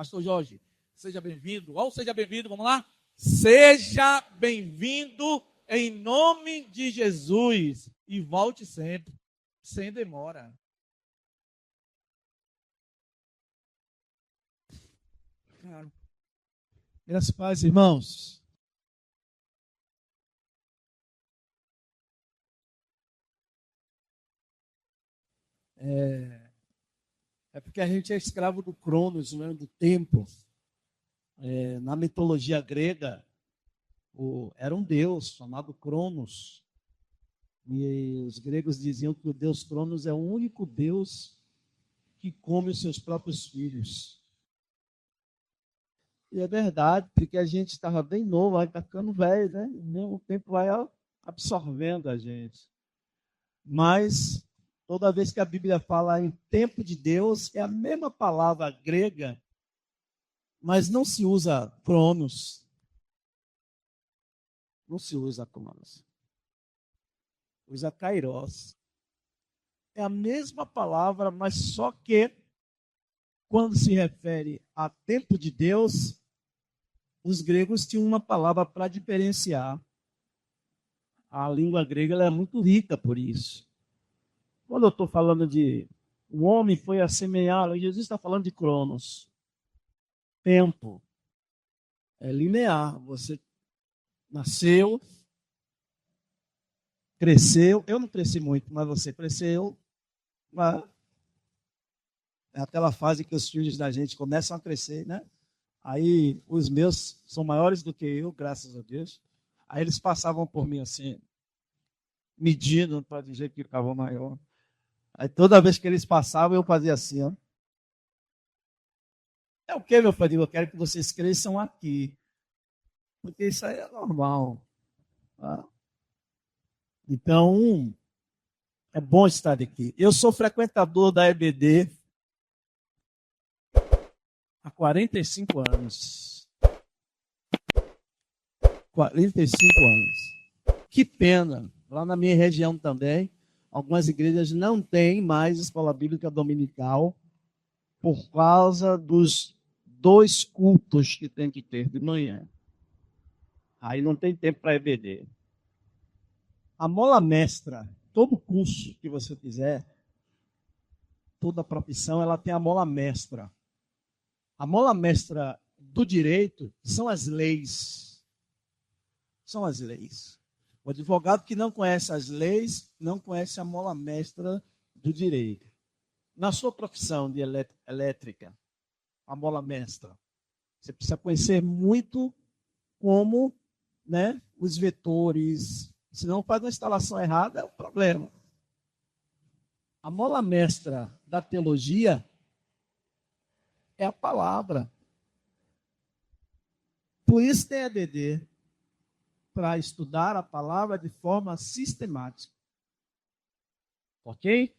Pastor Jorge, seja bem-vindo. Ou seja bem-vindo, vamos lá? Seja bem-vindo em nome de Jesus. E volte sempre, sem demora. Graças a Deus, irmãos. É porque a gente é escravo do Cronos, né, do tempo. Na mitologia grega, era um deus chamado Cronos. E os gregos diziam que o deus Cronos é o único deus que come os seus próprios filhos. E é verdade, porque a gente estava bem novo, vai ficando velho, né? O tempo vai absorvendo a gente. Mas toda vez que a Bíblia fala em tempo de Deus, é a mesma palavra grega, mas não se usa cronos. Não se usa cronos. Usa kairos. É a mesma palavra, mas só que quando se refere a tempo de Deus, os gregos tinham uma palavra para diferenciar. A língua grega ela é muito rica por isso. Quando eu estou falando de um homem foi a semear, Jesus está falando de cronos. Tempo. É linear. Você nasceu, cresceu. Eu não cresci muito, mas você cresceu. É aquela fase que os filhos da gente começam a crescer, né? Aí os meus são maiores do que eu, graças a Deus. Aí eles passavam por mim assim, medindo para dizer que ficava maior. Aí toda vez que eles passavam, eu fazia assim, ó. É o que, meu filho? Eu quero que vocês cresçam aqui. Porque isso aí é normal. Tá? Então, é bom estar aqui. Eu sou frequentador da EBD há 45 anos. 45 anos. Que pena. Lá na minha região também, algumas igrejas não têm mais escola bíblica dominical por causa dos 2 cultos que tem que ter de manhã. Aí não tem tempo para EBD. A mola mestra, todo curso que você fizer, toda profissão, ela tem a mola mestra. A mola mestra do direito são as leis. São as leis. O advogado que não conhece as leis, não conhece a mola mestra do direito. Na sua profissão de elétrica, a mola mestra, você precisa conhecer muito como, né, os vetores. Se não faz uma instalação errada, é um problema. A mola mestra da teologia é a palavra. Por isso tem EBD, para estudar a palavra de forma sistemática. Ok?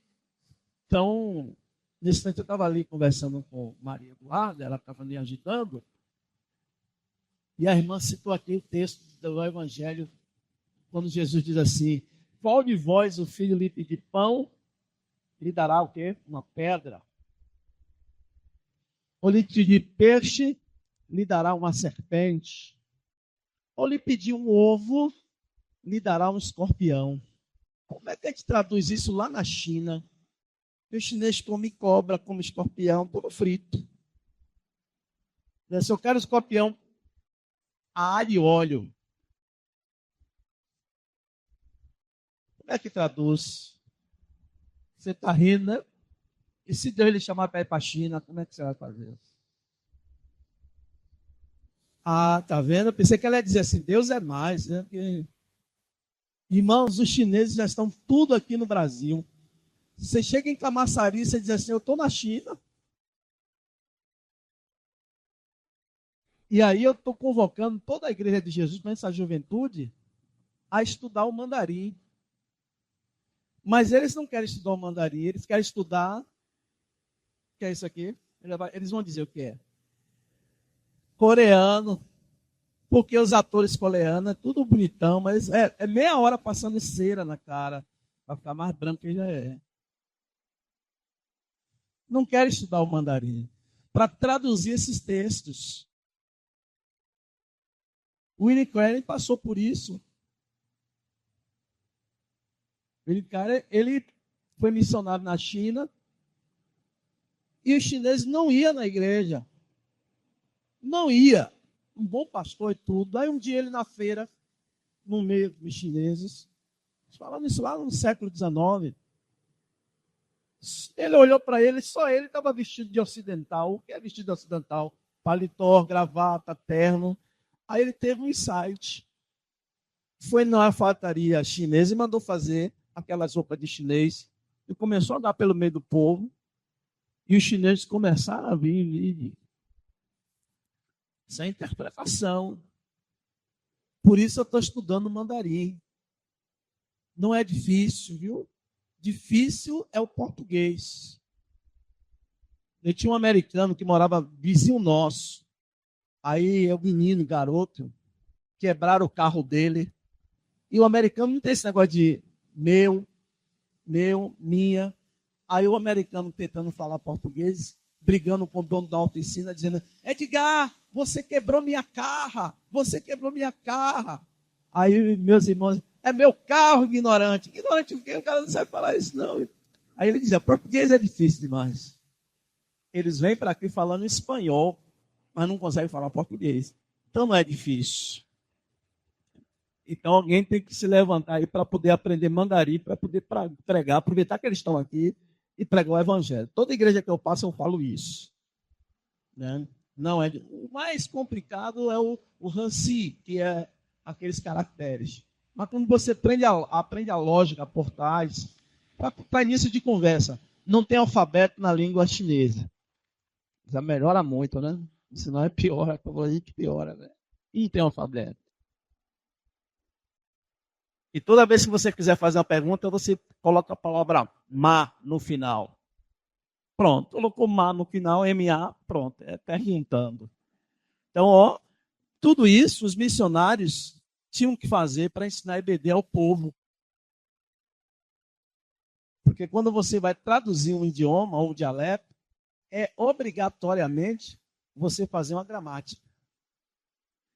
Então, nesse momento eu estava ali conversando com Maria Eduarda, ela estava me agitando, e a irmã citou aqui o texto do Evangelho, quando Jesus diz assim: qual de vós o filho lhe pedir pão, lhe dará o quê? Uma pedra. Ou lhe pedir peixe, lhe dará uma serpente. Ou lhe pedir um ovo, lhe dará um escorpião. Como é que a gente traduz isso lá na China? O chinês come cobra, come escorpião, tudo frito. Se eu quero escorpião a alho e óleo, como é que traduz? Você está rindo, né? E se Deus lhe chamar para ir para a China, como é que você vai fazer? Ah, tá vendo? Eu pensei que ela ia dizer assim, Deus é mais, né? Porque... Irmãos, os chineses já estão tudo aqui no Brasil. Você chega em Camaçari, você diz assim, eu estou na China. E aí eu estou convocando toda a igreja de Jesus, para essa juventude, a estudar o mandarim. Mas eles não querem estudar o mandarim, eles querem estudar... O que é isso aqui? Eles vão dizer o que é. Coreano. Porque os atores coreanos é tudo bonitão, mas é meia hora passando cera na cara, para ficar mais branco que já é. Não querem estudar o mandarim. para traduzir esses textos. O William Carey passou por isso. O William Carey, ele foi missionário na China e os chineses não iam na igreja. Não ia. Um bom pastor e tudo. Aí um dia ele na feira, no meio dos chineses, falando isso lá no século XIX, ele olhou para ele, só ele estava vestido de ocidental. O que é vestido de ocidental? Paletó, gravata, terno. Aí ele teve um insight. Foi na alfaiataria chinesa e mandou fazer aquelas roupas de chinês. E começou a andar pelo meio do povo. E os chineses começaram a vir. Essa interpretação. Por isso eu estou estudando mandarim. Não é difícil, viu? Difícil é o português. Eu tinha um americano que morava vizinho nosso. Aí o menino, garoto, quebraram o carro dele. E o americano não tem esse negócio de meu, minha. Aí o americano tentando falar português, brigando com o dono da oficina, dizendo: Edgar, você quebrou minha carra, você quebrou minha carra. Aí meus irmãos: é meu carro, ignorante. Ignorante o quê? O cara não sabe falar isso, não. Aí ele dizia: português é difícil demais. Eles vêm para aqui falando espanhol, mas não conseguem falar português. Então não é difícil. Então alguém tem que se levantar aí para poder aprender mandarim, para poder pregar, aproveitar que eles estão aqui e pregar o evangelho. Toda igreja que eu passo eu falo isso. Né? Não é. O mais complicado é o Hansi, que é aqueles caracteres. Mas quando você aprende a lógica por trás, para início de conversa, não tem alfabeto na língua chinesa. Já melhora muito, né? Senão é pior, é para aí que piora, né? E tem alfabeto. E toda vez que você quiser fazer uma pergunta, você coloca a palavra ma no final. Pronto, colocou ma no final, M-A, pronto, é perguntando. Então, ó, tudo isso os missionários tinham que fazer para ensinar EBD ao povo. Porque quando você vai traduzir um idioma ou um dialeto, é obrigatoriamente você fazer uma gramática.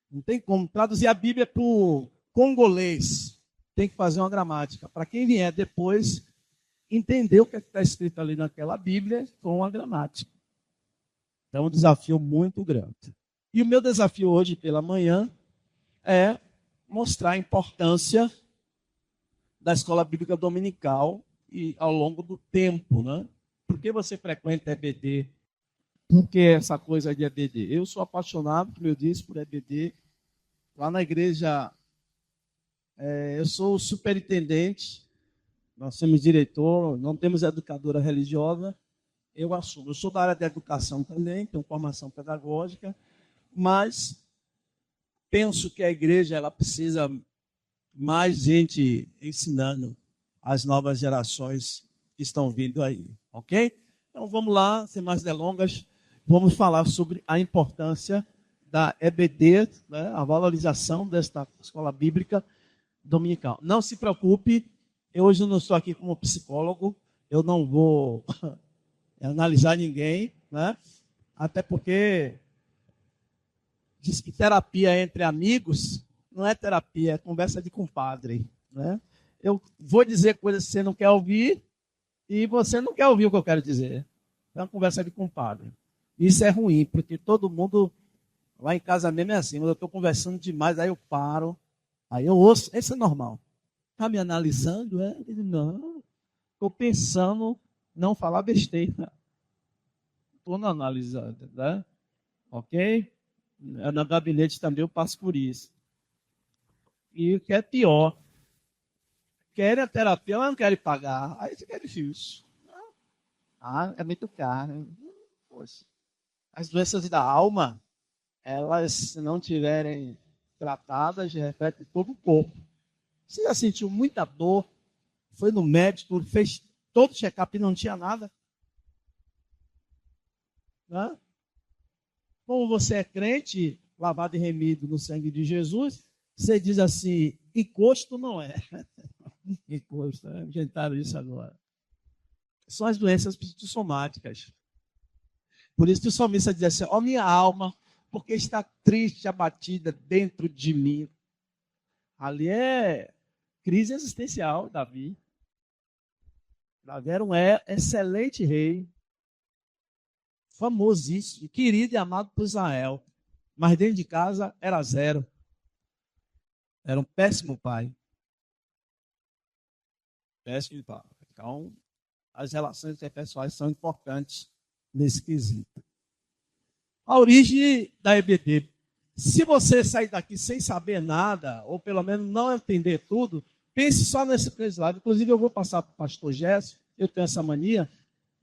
Não tem como traduzir a Bíblia para o congolês. Tem que fazer uma gramática. Para quem vier depois, entender o que está escrito ali naquela Bíblia com a gramática. Então, é um desafio muito grande. E o meu desafio hoje pela manhã é mostrar a importância da escola bíblica dominical e ao longo do tempo, né? Por que você frequenta EBD? Por que essa coisa de EBD? Eu sou apaixonado, como eu disse, por EBD. Lá na igreja, eu sou o superintendente, nós temos diretor, não temos educadora religiosa, eu assumo. Eu sou da área de educação também, tenho formação pedagógica, mas penso que a igreja ela precisa mais gente ensinando as novas gerações que estão vindo aí, ok? Então vamos lá, sem mais delongas, vamos falar sobre a importância da EBD, né, a valorização desta escola bíblica dominical. Não se preocupe, eu hoje não estou aqui como psicólogo, eu não vou analisar ninguém, né? Até porque diz que terapia entre amigos não é terapia, é conversa de compadre, né? Eu vou dizer coisas que você não quer ouvir e você não quer ouvir o que eu quero dizer. É uma conversa de compadre. Isso é ruim, porque todo mundo lá em casa mesmo é assim, quando eu estou conversando demais, aí eu paro, aí eu ouço, isso é normal. Está me analisando? É? Não, estou pensando não falar besteira. Estou analisando, né? Ok? No gabinete também eu passo por isso. E o que é pior, querem a terapia, mas não querem pagar. Aí isso é difícil. Ah, é muito caro. Poxa. As doenças da alma, elas, se não tiverem tratadas, refletem todo o corpo. Você já sentiu muita dor, foi no médico, fez todo o check-up e não tinha nada? Né? Como você é crente, lavado e remido no sangue de Jesus, você diz assim, encosto não é. Encosto, inventaram isso agora. São as doenças psicossomáticas. Por isso que o salmista diz assim, ó minha alma, porque está triste, abatida dentro de mim. Ali é crise existencial, Davi. Davi era um excelente rei, famosíssimo, querido e amado por Israel. Mas dentro de casa era zero. Era um péssimo pai. Péssimo pai. Então, as relações interpessoais são importantes nesse quesito. A origem da EBD. Se você sair daqui sem saber nada, ou pelo menos não entender tudo, pense só nesse slide. Inclusive, eu vou passar para o pastor Gerson, eu tenho essa mania,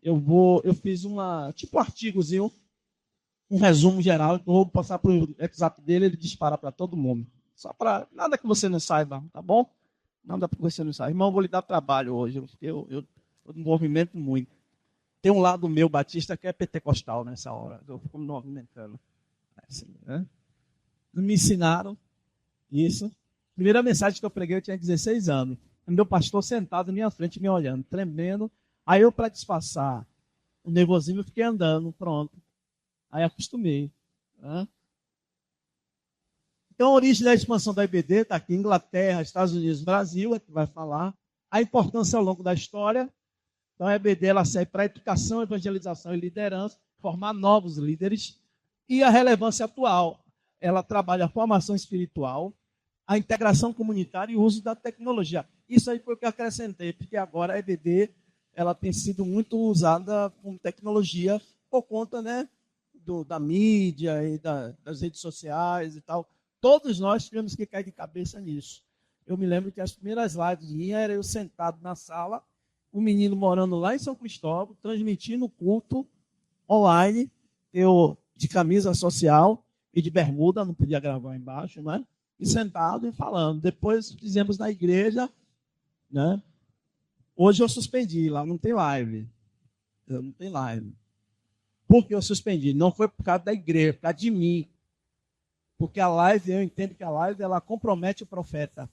eu fiz um artigozinho, um resumo geral, então eu vou passar para o WhatsApp dele, ele dispara para todo mundo. Só para nada que você não saiba, tá bom? Nada que você não saiba. Irmão, eu vou lhe dar trabalho hoje, porque eu me movimento muito. Tem um lado meu, batista, que é pentecostal nessa hora. Eu fico me movimentando. Assim, né? Me ensinaram isso. Primeira mensagem que eu preguei, eu tinha 16 anos. O meu pastor sentado na minha frente, me olhando, tremendo. Aí eu, para disfarçar o nervosismo, eu fiquei andando, pronto. Aí acostumei. Né? Então, a origem da expansão da IBD está aqui, Inglaterra, Estados Unidos, Brasil, é que vai falar. A importância ao longo da história. Então, a EBD ela serve para educação, evangelização e liderança, formar novos líderes. E a relevância atual, ela trabalha a formação espiritual, a integração comunitária e o uso da tecnologia. Isso aí foi o que eu acrescentei, porque agora a EBD ela tem sido muito usada com tecnologia por conta, né, da mídia e das redes sociais e tal. Todos nós tivemos que cair de cabeça nisso. Eu me lembro que as primeiras lives minhas era eu sentado na sala, um menino morando lá em São Cristóvão, transmitindo o culto online, eu de camisa social e de bermuda, não podia gravar embaixo, né? E sentado e falando. Depois fizemos na igreja, né? Hoje eu suspendi, lá não tem live. Não tem live. Por que eu suspendi? Não foi por causa da igreja, por causa de mim. Porque a live, eu entendo que a live, ela compromete o profeta.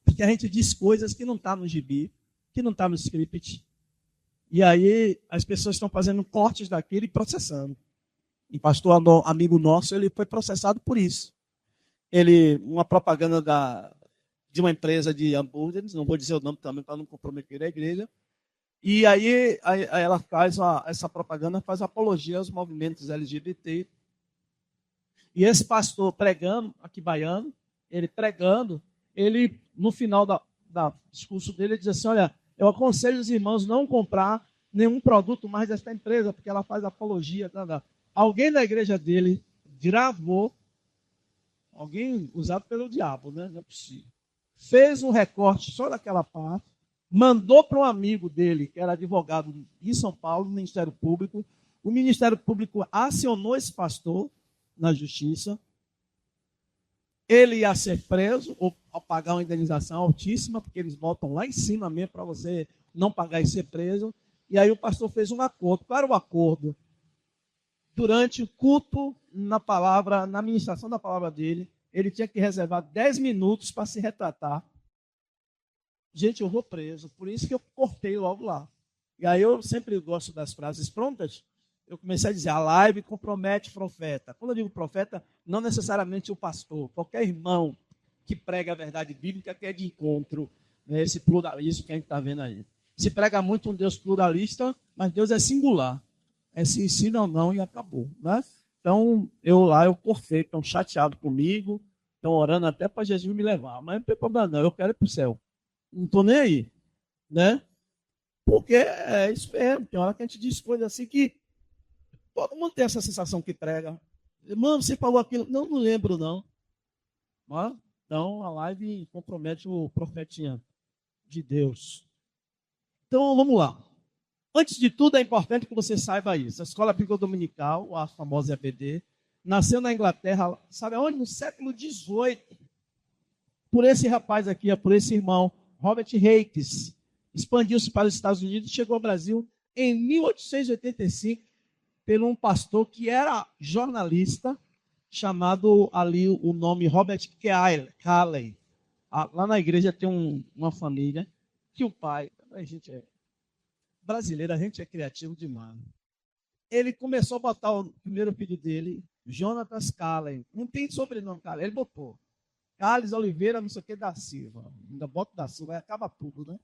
Porque a gente diz coisas que não estão no gibi, que não está no script. E aí as pessoas estão fazendo cortes daquilo e processando. Um pastor amigo nosso, ele foi processado por isso. Uma propaganda de uma empresa de hambúrgueres, não vou dizer o nome também para não comprometer a igreja. E aí ela faz essa propaganda, faz apologia aos movimentos LGBT. E esse pastor pregando, aqui baiano, ele no final da discurso dele, ele diz assim, olha, eu aconselho os irmãos não comprar nenhum produto mais desta empresa, porque ela faz apologia. Alguém da igreja dele gravou, alguém usado pelo diabo, né? Não é possível. Fez um recorte só daquela parte, mandou para um amigo dele, que era advogado em São Paulo, no Ministério Público. O Ministério Público acionou esse pastor na justiça. Ele ia ser preso ou pagar uma indenização altíssima, porque eles botam lá em cima mesmo para você não pagar e ser preso. E aí o pastor fez um acordo. Qual era o acordo? Durante o culto, na ministração da palavra dele, ele tinha que reservar 10 minutos para se retratar. Gente, eu vou preso, por isso que eu cortei logo lá. E aí eu sempre gosto das frases prontas. Eu comecei a dizer, a live compromete o profeta. Quando eu digo profeta, não necessariamente o pastor. Qualquer irmão que prega a verdade bíblica que é de encontro, né, esse pluralismo que a gente está vendo aí. Se prega muito um Deus pluralista, mas Deus é singular. É se ensina ou não e acabou. Né? Então, eu cortei, estão chateados comigo, estão orando até para Jesus me levar. Mas não tem problema não, eu quero ir para o céu. Não estou nem aí. Né? Porque é isso mesmo. Tem hora que a gente diz coisas assim que todo mundo tem essa sensação que prega. Mano, você falou aquilo. Não lembro, não. Então, a live compromete o profetinha de Deus. Então, vamos lá. Antes de tudo, é importante que você saiba isso. A Escola Bíblica Dominical, a famosa EBD, nasceu na Inglaterra, sabe aonde? No século XVIII. Por esse rapaz aqui, por esse irmão, Robert Hakes. Expandiu-se para os Estados Unidos e chegou ao Brasil em 1885 por um pastor que era jornalista, chamado ali o nome Robert Calley. Lá na igreja tem uma família que o pai, a gente é brasileiro, a gente é criativo demais. ele começou a botar o primeiro filho dele, Jonatas Callen. Não tem sobrenome, Callen. Ele botou Carlos Oliveira, não sei o que, da Silva. Ainda bota da Silva, aí acaba tudo, né?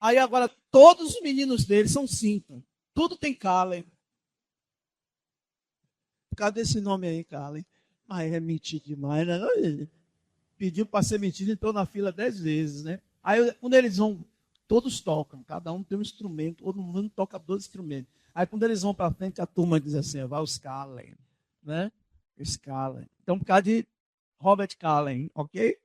Aí agora, todos os meninos dele são 5. Tudo tem Callen. Cadê esse nome aí, Callen? Mas é mentido demais, né? Pediu para ser mentido, entrou na fila 10 vezes, né? Aí quando eles vão, todos tocam, cada um tem um instrumento, todo mundo toca 2 instrumentos. Aí quando eles vão para frente, a turma diz assim, vai os Callen, né? Os Callen. Então, por causa de Robert Callen, ok? Ele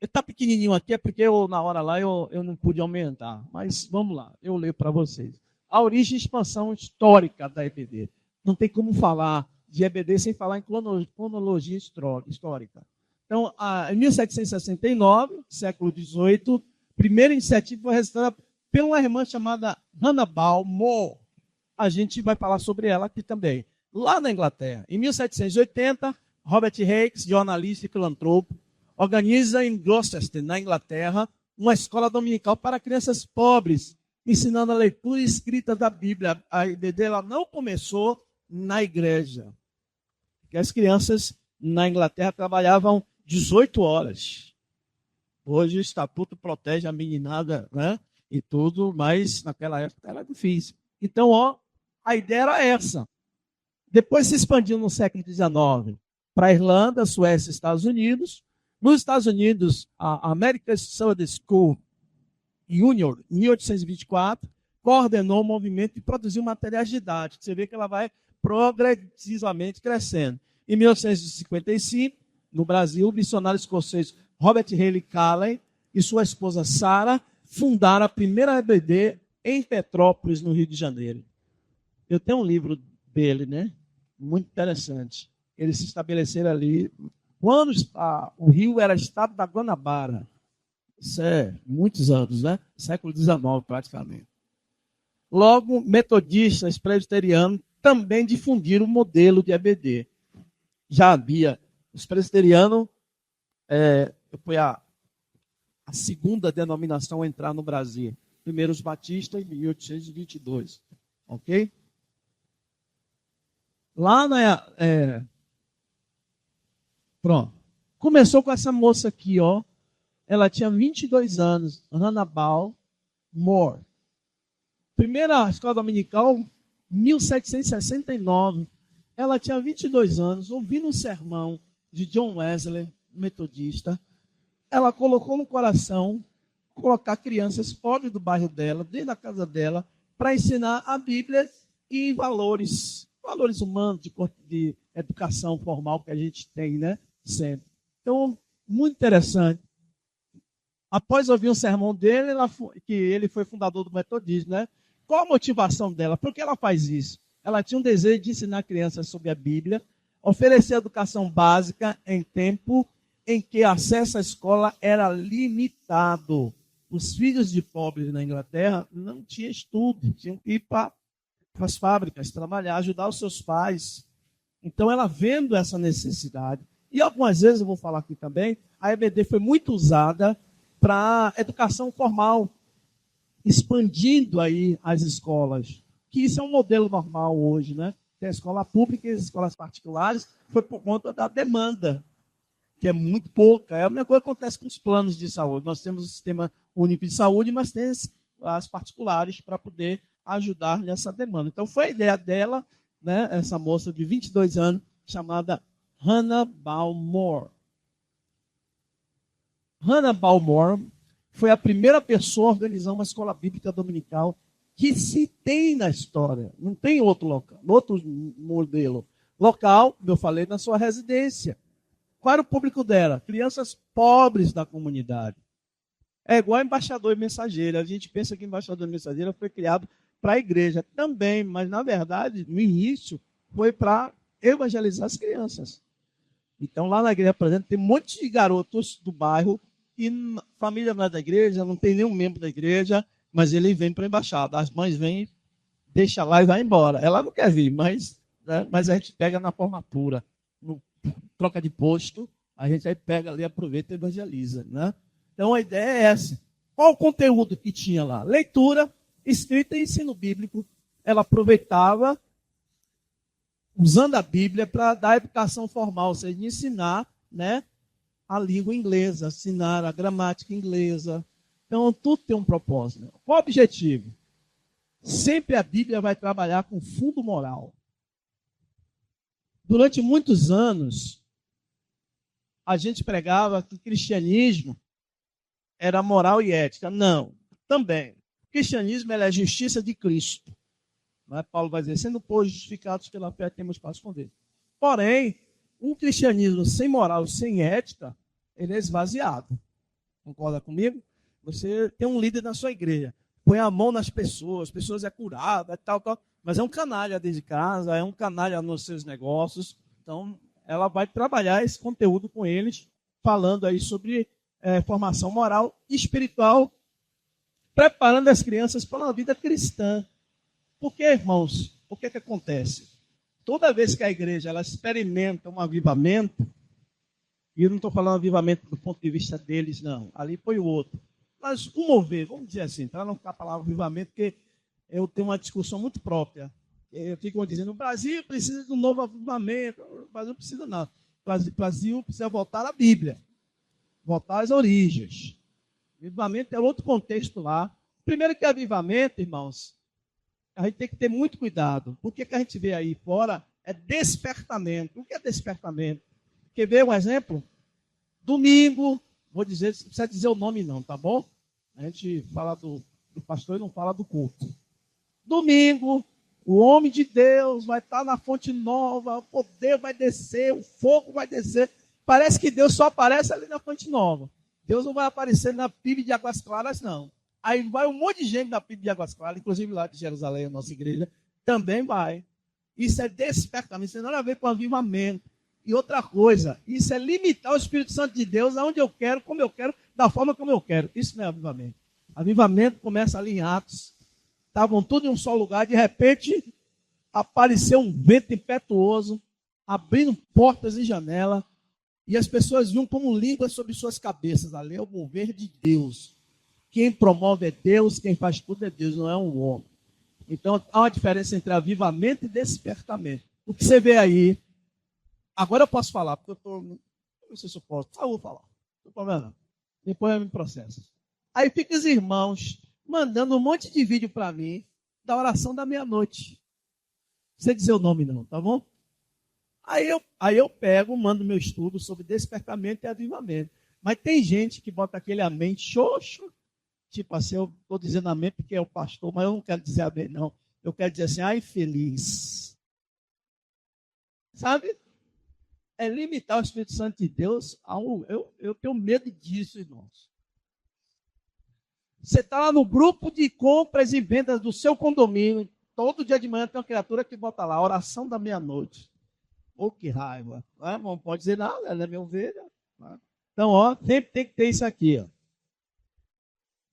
está pequenininho aqui, é porque na hora lá eu não pude aumentar. Mas vamos lá, eu leio para vocês. A origem e expansão histórica da EBD. Não tem como falar de EBD sem falar em cronologia histórica. Então, em 1769, século XVIII, primeira iniciativa foi registrada por uma irmã chamada Hannah Balmore. A gente vai falar sobre ela aqui também. Lá na Inglaterra, em 1780, Robert Hicks, jornalista e filantropo, organiza em Gloucester, na Inglaterra, uma escola dominical para crianças pobres, ensinando a leitura e escrita da Bíblia. A EBD ela não começou na igreja, porque as crianças na Inglaterra trabalhavam 18 horas. Hoje o estatuto protege a meninada, né, e tudo, mas naquela época era difícil. Então, a ideia era essa. Depois se expandiu no século XIX para a Irlanda, Suécia e Estados Unidos. Nos Estados Unidos, a American Sunday School Union, em 1824, coordenou o movimento e produziu materiais didáticos. Você vê que ela vai progressivamente crescendo. Em 1855, no Brasil, o missionário escocês Robert Haley Callen e sua esposa Sarah fundaram a primeira EBD em Petrópolis, no Rio de Janeiro. Eu tenho um livro dele, né? Muito interessante. Eles se estabeleceram ali quando o Rio era estado da Guanabara. Isso é muitos anos, né? Século XIX, praticamente. Logo, metodistas, presbiterianos também difundiram o modelo de EBD. Já havia, os presbiterianos, foi a segunda denominação a entrar no Brasil. Primeiro os batistas, em 1822. Ok? Lá pronto. Começou com essa moça aqui, ó. Ela tinha 22 anos, Hannah Balmore. Primeira escola dominical, 1769. Ela tinha 22 anos, ouvindo um sermão de John Wesley, metodista. Ela colocou no coração colocar crianças pobres do bairro dela, dentro da casa dela, para ensinar a Bíblia e valores humanos, de educação formal que a gente tem, né? Sempre. Então, muito interessante. Após ouvir um sermão dele, que ele foi fundador do metodismo, né? Qual a motivação dela? Por que ela faz isso? Ela tinha um desejo de ensinar crianças sobre a Bíblia, oferecer educação básica em tempo em que acesso à escola era limitado. Os filhos de pobres na Inglaterra não tinham estudo, tinham que ir para as fábricas trabalhar, ajudar os seus pais. Então, ela vendo essa necessidade, e algumas vezes, eu vou falar aqui também, a EBD foi muito usada para educação formal, expandindo aí as escolas, que isso é um modelo normal hoje, né? Tem a escola pública e as escolas particulares, foi por conta da demanda, que é muito pouca. É a mesma coisa que acontece com os planos de saúde. Nós temos o sistema único de saúde, mas tem as particulares para poder ajudar nessa demanda. Então, foi a ideia dela, né, essa moça de 22 anos, chamada Hannah Balmore. Hannah Balmore foi a primeira pessoa a organizar uma escola bíblica dominical que se tem na história. Não tem outro local, outro modelo. Local, como eu falei, na sua residência. Qual era o público dela? Crianças pobres da comunidade. É igual embaixador e mensageiro. A gente pensa que embaixador e mensageiro foi criado para a igreja também, mas na verdade, no início, foi para evangelizar as crianças. Então, lá na igreja, por exemplo, tem um monte de garotos do bairro e família não é da igreja, não tem nenhum membro da igreja, mas ele vem para a embaixada. As mães vêm, deixa lá e vai embora. Ela não quer vir, mas a gente pega na formatura, no troca de posto, a gente aí pega ali, aproveita e evangeliza, né? Então, a ideia é essa. Qual o conteúdo que tinha lá? Leitura, escrita e ensino bíblico ela aproveitava, usando a Bíblia, para dar educação formal, ou seja, ensinar, né, a língua inglesa, ensinar a gramática inglesa. Então, tudo tem um propósito. Qual o objetivo? Sempre a Bíblia vai trabalhar com fundo moral. Durante muitos anos, a gente pregava que o cristianismo era moral e ética. Não, também. O cristianismo é a justiça de Cristo. Não é? Paulo vai dizer, sendo, pois, justificados pela fé, temos paz com Deus. Porém, um cristianismo sem moral e sem ética, ele é esvaziado. Concorda comigo? Você tem um líder na sua igreja, põe a mão nas pessoas, pessoas é curada, tal, mas é um canalha dentro de casa, é um canalha nos seus negócios. Então, ela vai trabalhar esse conteúdo com eles, falando aí sobre formação moral e espiritual, preparando as crianças para uma vida cristã. Por que, irmãos? O que acontece? Toda vez que a igreja ela experimenta um avivamento, e eu não estou falando avivamento do ponto de vista deles, não. Ali foi o outro. Mas um mover, vamos dizer assim, para não ficar a palavra avivamento, porque eu tenho uma discussão muito própria. Eu fico dizendo, o Brasil precisa de um novo avivamento. O Brasil não precisa nada. O Brasil precisa voltar à Bíblia. Voltar às origens. Avivamento é outro contexto lá. Primeiro que avivamento, irmãos, a gente tem que ter muito cuidado. Porque que a gente vê aí fora é despertamento. O que é despertamento? Quer ver um exemplo? Domingo, vou dizer, não precisa dizer o nome não, tá bom? A gente fala do pastor e não fala do culto. Domingo, o homem de Deus vai estar na fonte nova, o poder vai descer, o fogo vai descer. Parece que Deus só aparece ali na fonte nova. Deus não vai aparecer na Píbia de Águas Claras, não. Aí vai um monte de gente na Píbia de Águas Claras, inclusive lá de Jerusalém, a nossa igreja, também vai. Isso é despertamento, isso tem nada a ver com avivamento. E outra coisa, isso é limitar o Espírito Santo de Deus aonde eu quero, como eu quero, da forma como eu quero. Isso não é avivamento. Avivamento começa ali em Atos. Estavam tudo em um só lugar, de repente apareceu um vento impetuoso, abrindo portas e janelas, e as pessoas viam como línguas sobre suas cabeças. Ali é o mover de Deus. Quem promove é Deus, quem faz tudo é Deus, não é um homem. Então há uma diferença entre avivamento e despertamento. O que você vê aí, agora eu posso falar, porque eu estou, não sei se eu posso, eu vou falar, não tem problema não. Depois eu me processo. Aí fica os irmãos mandando um monte de vídeo para mim da oração da meia-noite. Não precisa dizer o nome não, tá bom? Aí eu pego, mando meu estudo sobre despertamento e avivamento. Mas tem gente que bota aquele amém xoxo, tipo assim, eu estou dizendo amém porque é o pastor, mas eu não quero dizer amém não. Eu quero dizer assim, ai feliz. Sabe? É limitar o Espírito Santo de Deus. Eu tenho medo disso, irmãos. Você está lá no grupo de compras e vendas do seu condomínio, todo dia de manhã tem uma criatura que bota lá, oração da meia-noite. Oh, que raiva. Não pode dizer nada, ela é minha ovelha. Então, sempre tem que ter isso aqui.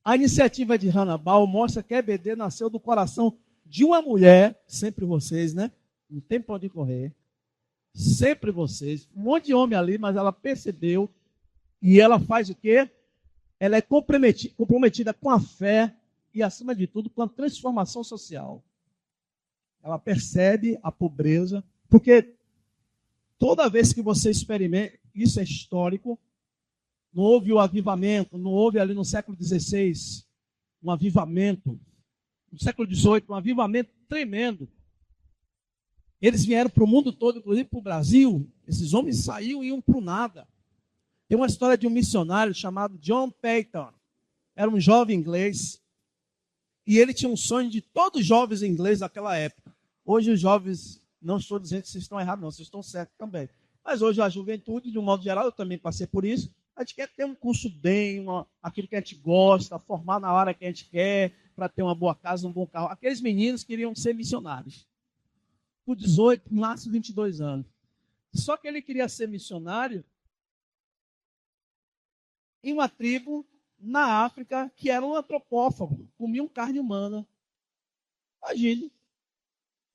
A iniciativa de Hannibal mostra que a EBD nasceu do coração de uma mulher, sempre vocês, né? Não tem para onde correr. Sempre vocês. Um monte de homem ali, mas ela percebeu e ela faz o quê? Ela é comprometida com a fé e, acima de tudo, com a transformação social. Ela percebe a pobreza, porque toda vez que você experimenta, isso é histórico, não houve o avivamento, não houve ali no século XVI um avivamento, no século XVIII um avivamento tremendo. Eles vieram para o mundo todo, inclusive para o Brasil, esses homens saíam e iam para o nada. Tem uma história de um missionário chamado John Peyton, era um jovem inglês, e ele tinha um sonho de todos os jovens ingleses daquela época. Hoje os jovens, não estou dizendo que vocês estão errados, não, vocês estão certos também. Mas hoje a juventude, de um modo geral, eu também passei por isso, a gente quer ter um curso bem, aquilo que a gente gosta, formar na hora que a gente quer, para ter uma boa casa, um bom carro. Aqueles meninos queriam ser missionários. Por 18, máximo 22 anos. Só que ele queria ser missionário em uma tribo na África que era um antropófago, comiam carne humana. Imagine.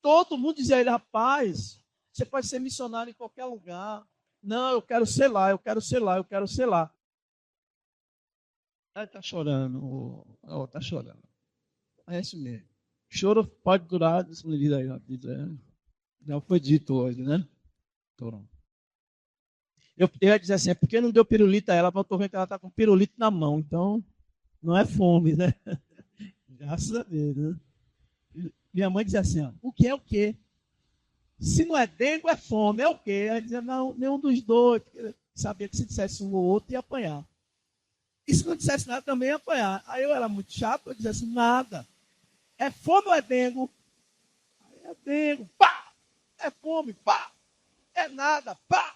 Todo mundo dizia a ele, rapaz, você pode ser missionário em qualquer lugar. Não, eu quero ser lá, eu quero ser lá, eu quero ser lá. Ele está chorando, está chorando. É isso mesmo. Choro pode durar, não foi dito hoje, né? Eu ia dizer assim, é porque não deu pirulito a ela, mas eu estou vendo que ela está com pirulito na mão, então não é fome, né? Graças a Deus, né? Minha mãe dizia assim, ó, o que é o quê? Se não é dengue, é fome, é o quê? Ela dizia, não, nenhum dos dois, porque sabia que se dissesse um ou outro ia apanhar. E se não dissesse nada, também ia apanhar. Aí eu era muito chato, eu dizia assim, nada. É fome ou é dengo? É dengo, pá! É fome, pá! É nada, pá!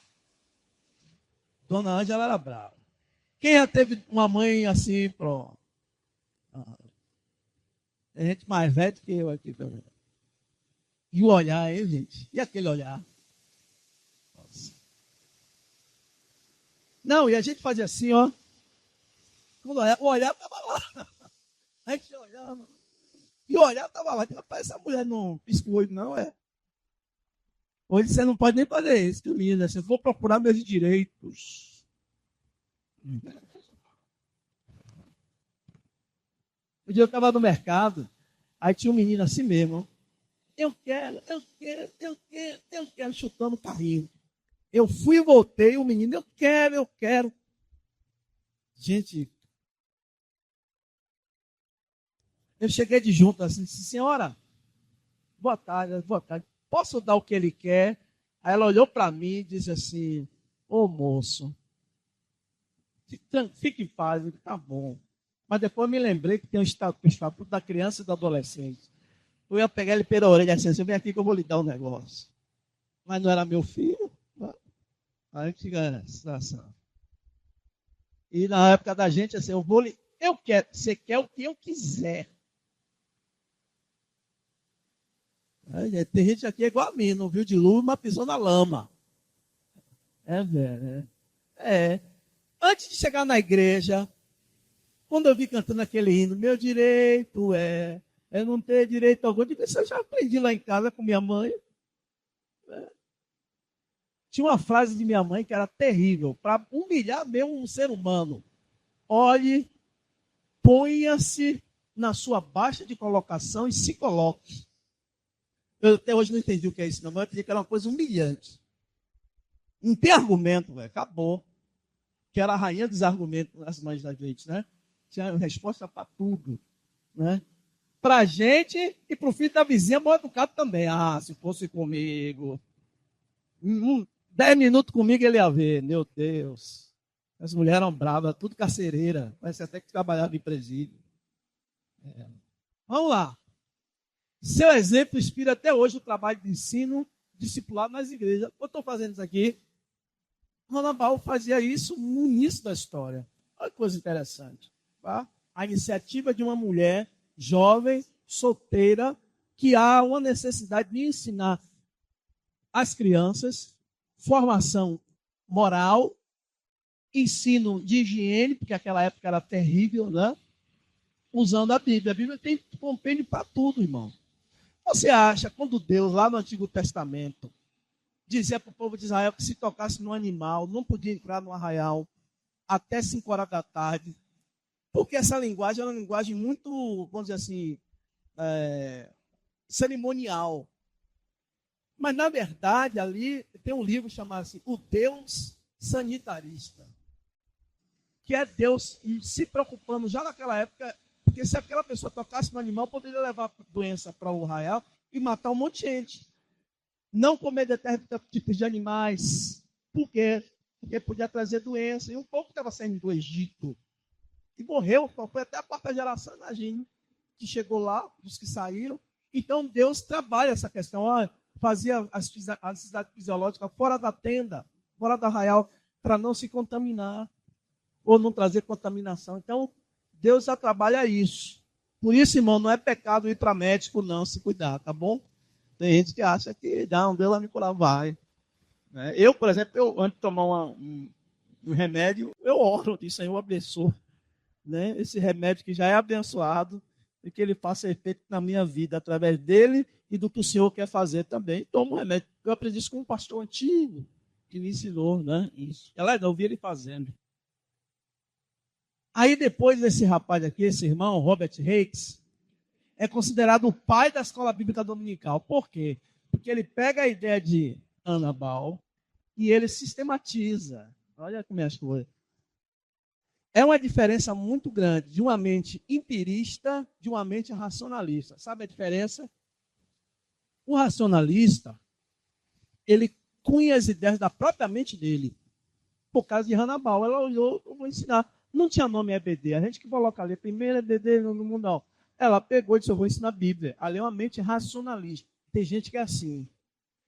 Dona Ângela era brava. Quem já teve uma mãe assim, pronto? Tem gente mais velha do que eu aqui também. E o olhar, hein, gente? E aquele olhar? Nossa. Não, e a gente fazia assim, ó. O olhar estava lá. A gente olhava. E o olhar estava lá. Rapaz, essa mulher não pisca o olho, não, é? Hoje você não pode nem fazer isso, que menina. Assim, vou procurar meus direitos. Um dia eu estava no mercado, aí tinha um menino assim mesmo. Eu quero, chutando o carrinho. Eu fui e voltei, o menino, eu quero. Gente, eu cheguei de junto assim, disse, senhora, boa tarde. Posso dar o que ele quer? Aí ela olhou para mim e disse assim, ô moço, fique em paz, tá bom. Mas depois eu me lembrei que tem o estatuto da criança e do adolescente. Eu ia pegar ele pela orelha assim, vem aqui que eu vou lhe dar um negócio. Mas não era meu filho. Aí fica essa situação. E na época da gente, assim, eu quero, você quer o que eu quiser. Aí, tem gente aqui igual a mim, não viu de luz, mas pisou na lama. É, velho. Antes de chegar na igreja, quando eu vi cantando aquele hino, meu direito é não ter direito algum. Isso eu já aprendi lá em casa com minha mãe. Tinha uma frase de minha mãe que era terrível, para humilhar mesmo um ser humano. Olhe, ponha-se na sua baixa de colocação e se coloque. Eu até hoje não entendi o que é isso, não, mas eu entendi que era uma coisa humilhante. Não tem argumento, velho, acabou. Que era a rainha dos argumentos nas mães da gente, né? Tinha resposta para tudo, né? Para a gente e para o filho da vizinha, mal educado também. Ah, se fosse comigo. 10 minutos comigo ele ia ver, meu Deus. As mulheres eram bravas, tudo carcereira. Parece até que trabalhava em presídio. Vamos lá. Seu exemplo inspira até hoje o trabalho de ensino discipulado nas igrejas. Eu estou fazendo isso aqui. Ronabal fazia isso no início da história. Olha que coisa interessante. Tá? A iniciativa de uma mulher jovem, solteira, que há uma necessidade de ensinar às crianças formação moral, ensino de higiene, porque aquela época era terrível, né? Usando a Bíblia. A Bíblia tem compêndio para tudo, irmão. Você acha, quando Deus, lá no Antigo Testamento, dizia para o povo de Israel que se tocasse no animal, não podia entrar no arraial até 5 horas da tarde, porque essa linguagem era uma linguagem muito, vamos dizer assim, cerimonial. Mas, na verdade, ali tem um livro chamado assim, O Deus Sanitarista, que é Deus se preocupando já naquela época, porque se aquela pessoa tocasse no animal, poderia levar doença para o arraial e matar um monte de gente. Não comer determinados tipos de animais. Por quê? Porque podia trazer doença. E um pouco estava saindo do Egito. E morreu, foi até a quarta geração, imagina, que chegou lá, os que saíram. Então, Deus trabalha essa questão. Fazia as necessidades fisiológicas fora da tenda, fora do arraial, para não se contaminar, ou não trazer contaminação. Então, Deus já trabalha isso. Por isso, irmão, não é pecado ir para médico, não, se cuidar, tá bom? Tem gente que acha que não, Deus vai me curar, vai. Eu, por exemplo, antes de tomar um remédio, eu oro, diz, Senhor, abençoa. Né? Esse remédio que já é abençoado, e que ele faça efeito na minha vida, através dele e do que o Senhor quer fazer também. Tomo um remédio. Eu aprendi isso com um pastor antigo, que me ensinou, né? Isso. Eu vi ele fazendo. Aí depois desse rapaz aqui, esse irmão, Robert Hakes, é considerado o pai da escola bíblica dominical. Por quê? Porque ele pega a ideia de Hannibal e ele sistematiza. Olha como é as coisas. É uma diferença muito grande de uma mente empirista de uma mente racionalista. Sabe a diferença? O racionalista, ele cunha as ideias da própria mente dele. Por causa de Hannibal, ela olhou, eu vou ensinar. Não tinha nome EBD, a gente que coloca ali, primeiro EBD no mundo, não. Ela pegou e disse, eu vou ensinar a Bíblia. Ali é uma mente racionalista. Tem gente que é assim.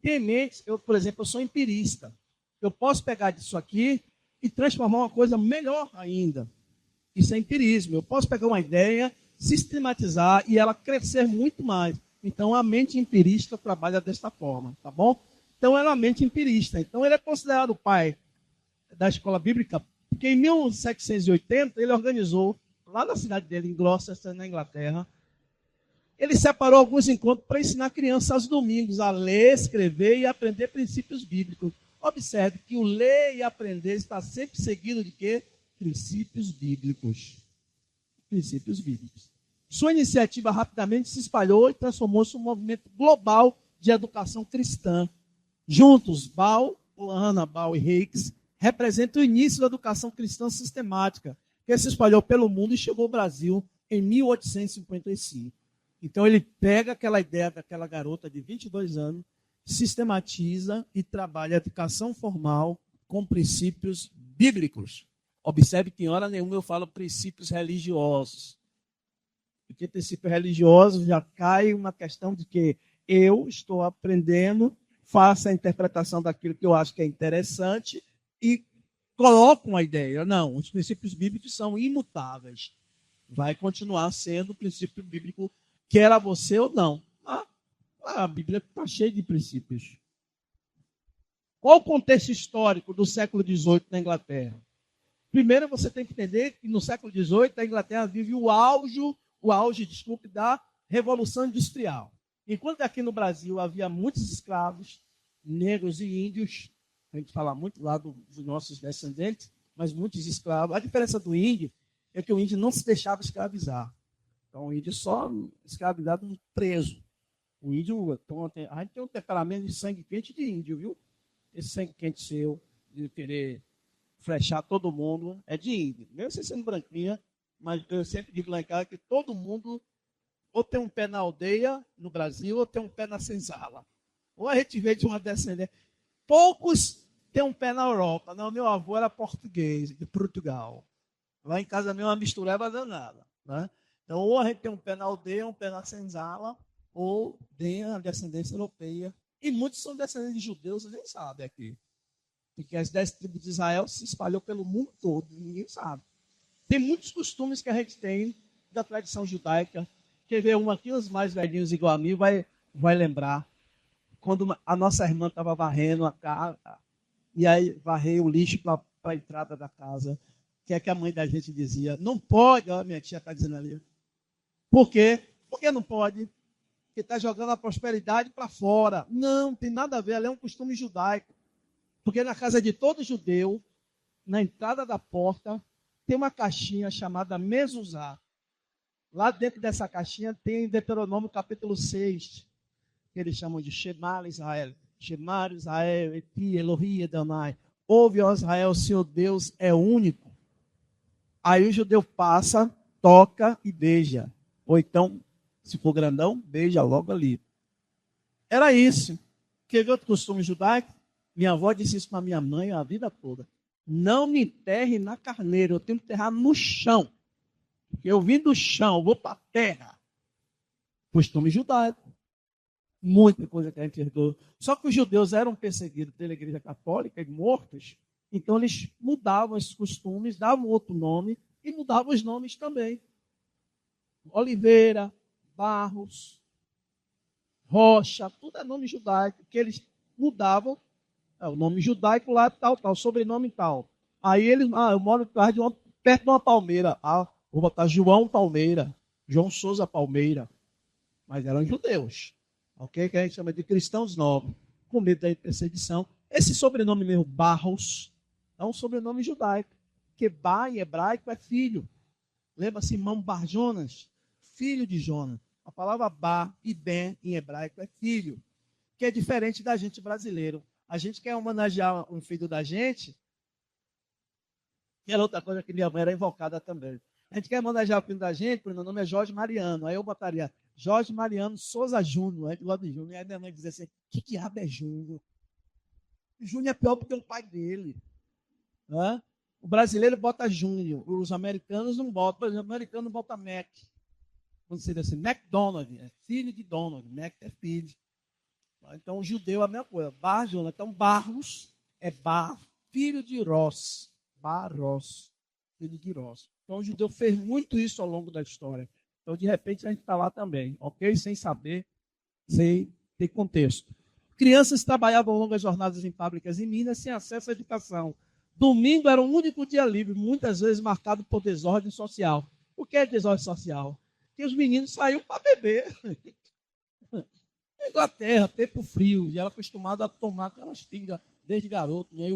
Tem mente, eu, por exemplo, eu sou empirista. Eu posso pegar disso aqui e transformar uma coisa melhor ainda. Isso é empirismo. Eu posso pegar uma ideia, sistematizar e ela crescer muito mais. Então, a mente empirista trabalha desta forma, tá bom? Então, ela é uma mente empirista. Então, ele é considerado o pai da escola bíblica, porque em 1780 ele organizou, lá na cidade dele, em Gloucester, na Inglaterra, ele separou alguns encontros para ensinar crianças aos domingos a ler, escrever e aprender princípios bíblicos. Observe que o ler e aprender está sempre seguido de quê? Princípios bíblicos. Princípios bíblicos. Sua iniciativa rapidamente se espalhou e transformou-se em um movimento global de educação cristã. Juntos, Hannibal e Hicks representam o início da educação cristã sistemática, que se espalhou pelo mundo e chegou ao Brasil em 1855. Então ele pega aquela ideia daquela garota de 22 anos, sistematiza e trabalha a educação formal com princípios bíblicos. Observe que em hora nenhuma eu falo princípios religiosos. Porque princípios religiosos já cai uma questão de que eu estou aprendendo, faço a interpretação daquilo que eu acho que é interessante e coloco uma ideia. Não, os princípios bíblicos são imutáveis. Vai continuar sendo o princípio bíblico, quer você ou não. A Bíblia está cheia de princípios. Qual o contexto histórico do século XVIII na Inglaterra? Primeiro, você tem que entender que no século XVIII a Inglaterra vive o auge da Revolução Industrial. Enquanto aqui no Brasil havia muitos escravos, negros e índios, a gente fala muito lá dos nossos descendentes, mas muitos escravos. A diferença do índio é que o índio não se deixava escravizar. Então, o índio só escravizado preso. O índio, a gente tem um temperamento de sangue quente de índio, viu? Esse sangue quente seu, de querer flechar todo mundo, é de índio. Mesmo você sendo branquinha, mas eu sempre digo lá em casa que todo mundo ou tem um pé na aldeia, no Brasil, ou tem um pé na senzala. Ou a gente vê de uma descendência. Poucos têm um pé na Europa. Não, meu avô era português, de Portugal. Lá em casa mesmo, uma mistureba danada. Né? Então, ou a gente tem um pé na aldeia, um pé na senzala, ou tem a descendência europeia. E muitos são descendentes de judeus, a gente sabe aqui. Porque as 10 tribos de Israel se espalhou pelo mundo todo, ninguém sabe. Tem muitos costumes que a gente tem da tradição judaica. Quer ver um aqui, os mais velhinhos igual a mim, vai lembrar. Quando a nossa irmã estava varrendo a casa, e aí varrei o lixo para a entrada da casa, o que é que a mãe da gente dizia? Não pode, ó, minha tia está dizendo ali. Por quê? Por que não pode? Porque está jogando a prosperidade para fora. Não, tem nada a ver, ali é um costume judaico. Porque na casa de todo judeu, na entrada da porta, tem uma caixinha chamada mezuzá. Lá dentro dessa caixinha tem Deuteronômio capítulo 6, que eles chamam de Shema Israel. Shema Israel, Eti Elohi Adonai. Ouve, ó Israel, seu Deus é único. Aí o judeu passa, toca e beija. Ou então, se for grandão, beija logo ali. Era isso. Quer ver outro costume judaico? Minha avó disse isso para minha mãe a vida toda. Não me enterre na carneira, eu tenho que enterrar no chão. Porque eu vim do chão, vou para a terra. Costume judaico. Muita coisa que a gente herdou. Só que os judeus eram perseguidos pela Igreja Católica e mortos, então eles mudavam esses costumes, davam outro nome e mudavam os nomes também. Oliveira, Barros, Rocha, tudo é nome judaico, que eles mudavam. O nome judaico lá é tal, sobrenome tal. Aí eles, eu moro perto de uma palmeira. Vou botar João Palmeira, João Souza Palmeira. Mas eram judeus. Ok? Que a gente chama de cristãos novos, com medo da perseguição. Esse sobrenome mesmo, Barros, é um sobrenome judaico. Que Bar em hebraico é filho. Lembra-se, irmão Bar Jonas, filho de Jonas. A palavra bar e ben em hebraico é filho, que é diferente da gente brasileiro. A gente quer homenagear um filho da gente, que era outra coisa que minha mãe era invocada também. A gente quer homenagear o filho da gente, porque meu nome é Jorge Mariano. Aí eu botaria Jorge Mariano Souza Júnior, aí gosto de Júnior. E aí minha mãe dizia assim, que diabo é Júnior? Júnior é pior porque é o pai dele. Né? O brasileiro bota Júnior, os americanos não botam. Por exemplo, o americano bota Mac. Quando você diz assim, McDonald, é filho de Donald, Mac é filho. Então, o judeu é a mesma coisa. Bar, Júnior. Então, Barros é Bar, filho de Ross. Barros, filho de Ross. Então, o judeu fez muito isso ao longo da história. Então, de repente, a gente está lá também, ok? Sem saber, sem ter contexto. Crianças trabalhavam longas jornadas em fábricas e minas sem acesso à educação. Domingo era o único dia livre, muitas vezes marcado por desordem social. O que é desordem social? Que os meninos saíam para beber. Na Inglaterra, tempo frio, e ela acostumada a tomar aquelas pingas desde garoto. E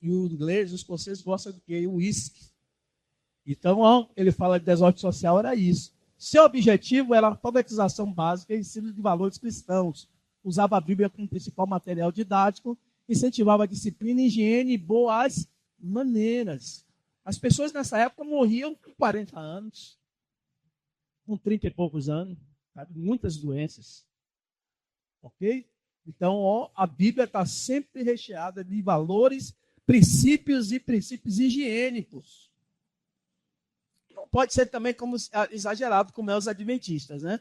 o inglês, os escoceses gostam do quê? O uísque. Então, ele fala de desordem social, era isso. Seu objetivo era a alfabetização básica e ensino de valores cristãos. Usava a Bíblia como principal material didático, incentivava a disciplina, higiene e boas maneiras. As pessoas nessa época morriam com 40 anos, com 30 e poucos anos, sabe? Muitas doenças. Ok? Então, a Bíblia está sempre recheada de valores, princípios e princípios higiênicos. Não pode ser também como exagerado, como é os adventistas, né?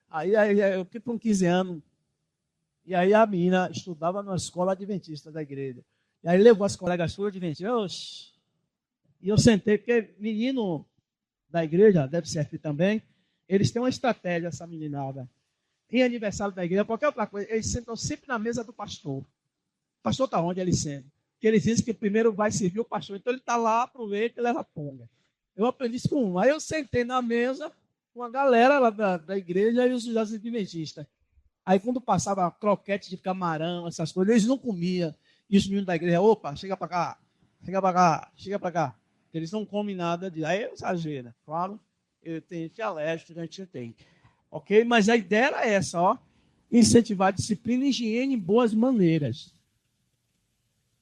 Aí eu fiquei com 15 anos, e aí a menina estudava numa escola adventista da igreja. E aí levou as colegas suas adventistas, e eu sentei, porque menino da igreja, deve ser aqui também, eles têm uma estratégia, essa meninada. Em aniversário da igreja, qualquer outra coisa, eles sentam sempre na mesa do pastor. O pastor está onde? Ele senta. Porque eles dizem que primeiro vai servir o pastor, então ele está lá, aproveita e leva a ponga. Eu aprendi isso com um. Aí eu sentei na mesa com a galera lá da igreja e os adventistas. Aí quando passava croquete de camarão, essas coisas, eles não comiam. E os meninos da igreja, opa, chega para cá, chega para cá, chega para cá. Eles não comem nada disso. Aí é exagero, claro. Eu tenho alérgico, a gente tem. Ok? Mas a ideia era essa, ó. Incentivar a disciplina, higiene e boas maneiras.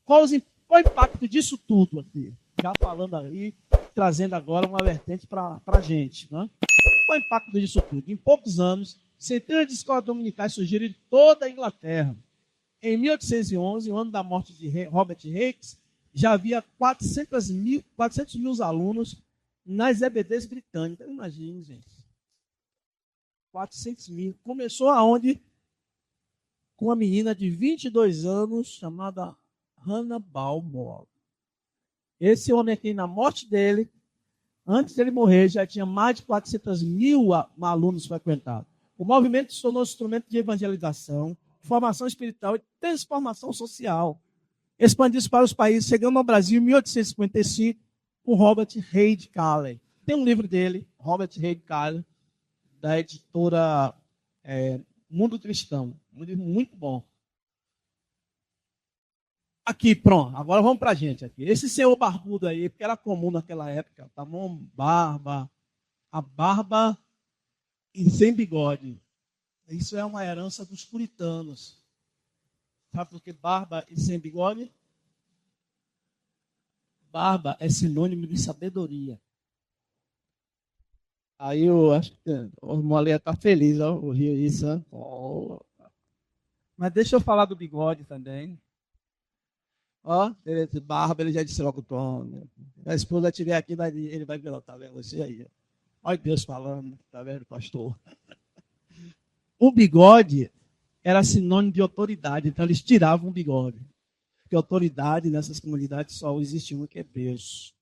Qual o impacto disso tudo aqui? Já falando aí, trazendo agora uma vertente para a gente. Né? Qual o impacto disso tudo? Em poucos anos, centenas de escolas dominicais surgiram em toda a Inglaterra. Em 1811, o ano da morte de Robert Hicks, já havia 400 mil alunos nas EBDs britânicas. Imagine, gente. 400 mil. Começou aonde? Com uma menina de 22 anos, chamada Hannah Balmore. Esse homem aqui, na morte dele, antes dele morrer, já tinha mais de 400 mil alunos frequentados. O movimento se tornou instrumento de evangelização, formação espiritual e transformação social. Expandiu-se para os países, chegando ao Brasil em 1855, com Robert Reid Calley. Tem um livro dele, Robert Reid Calley, da editora Mundo Cristão. Um livro muito bom. Aqui, pronto. Agora vamos para a gente. Aqui. Esse senhor barbudo aí, porque era comum naquela época, tá bom? Barba. A barba e sem bigode. Isso é uma herança dos puritanos. Sabe por que barba e sem bigode? Barba é sinônimo de sabedoria. Aí eu acho que o Moleia está feliz ao ouvir isso. Né? Oh. Mas deixa eu falar do bigode também. Ó, barba, ele já disse logo o tom. Né? A esposa estiver aqui, ele vai ver, tá vendo você aí. Olha Deus falando, tá vendo, pastor? O bigode era sinônimo de autoridade, então eles tiravam o bigode. Porque autoridade nessas comunidades só existia um que é Deus.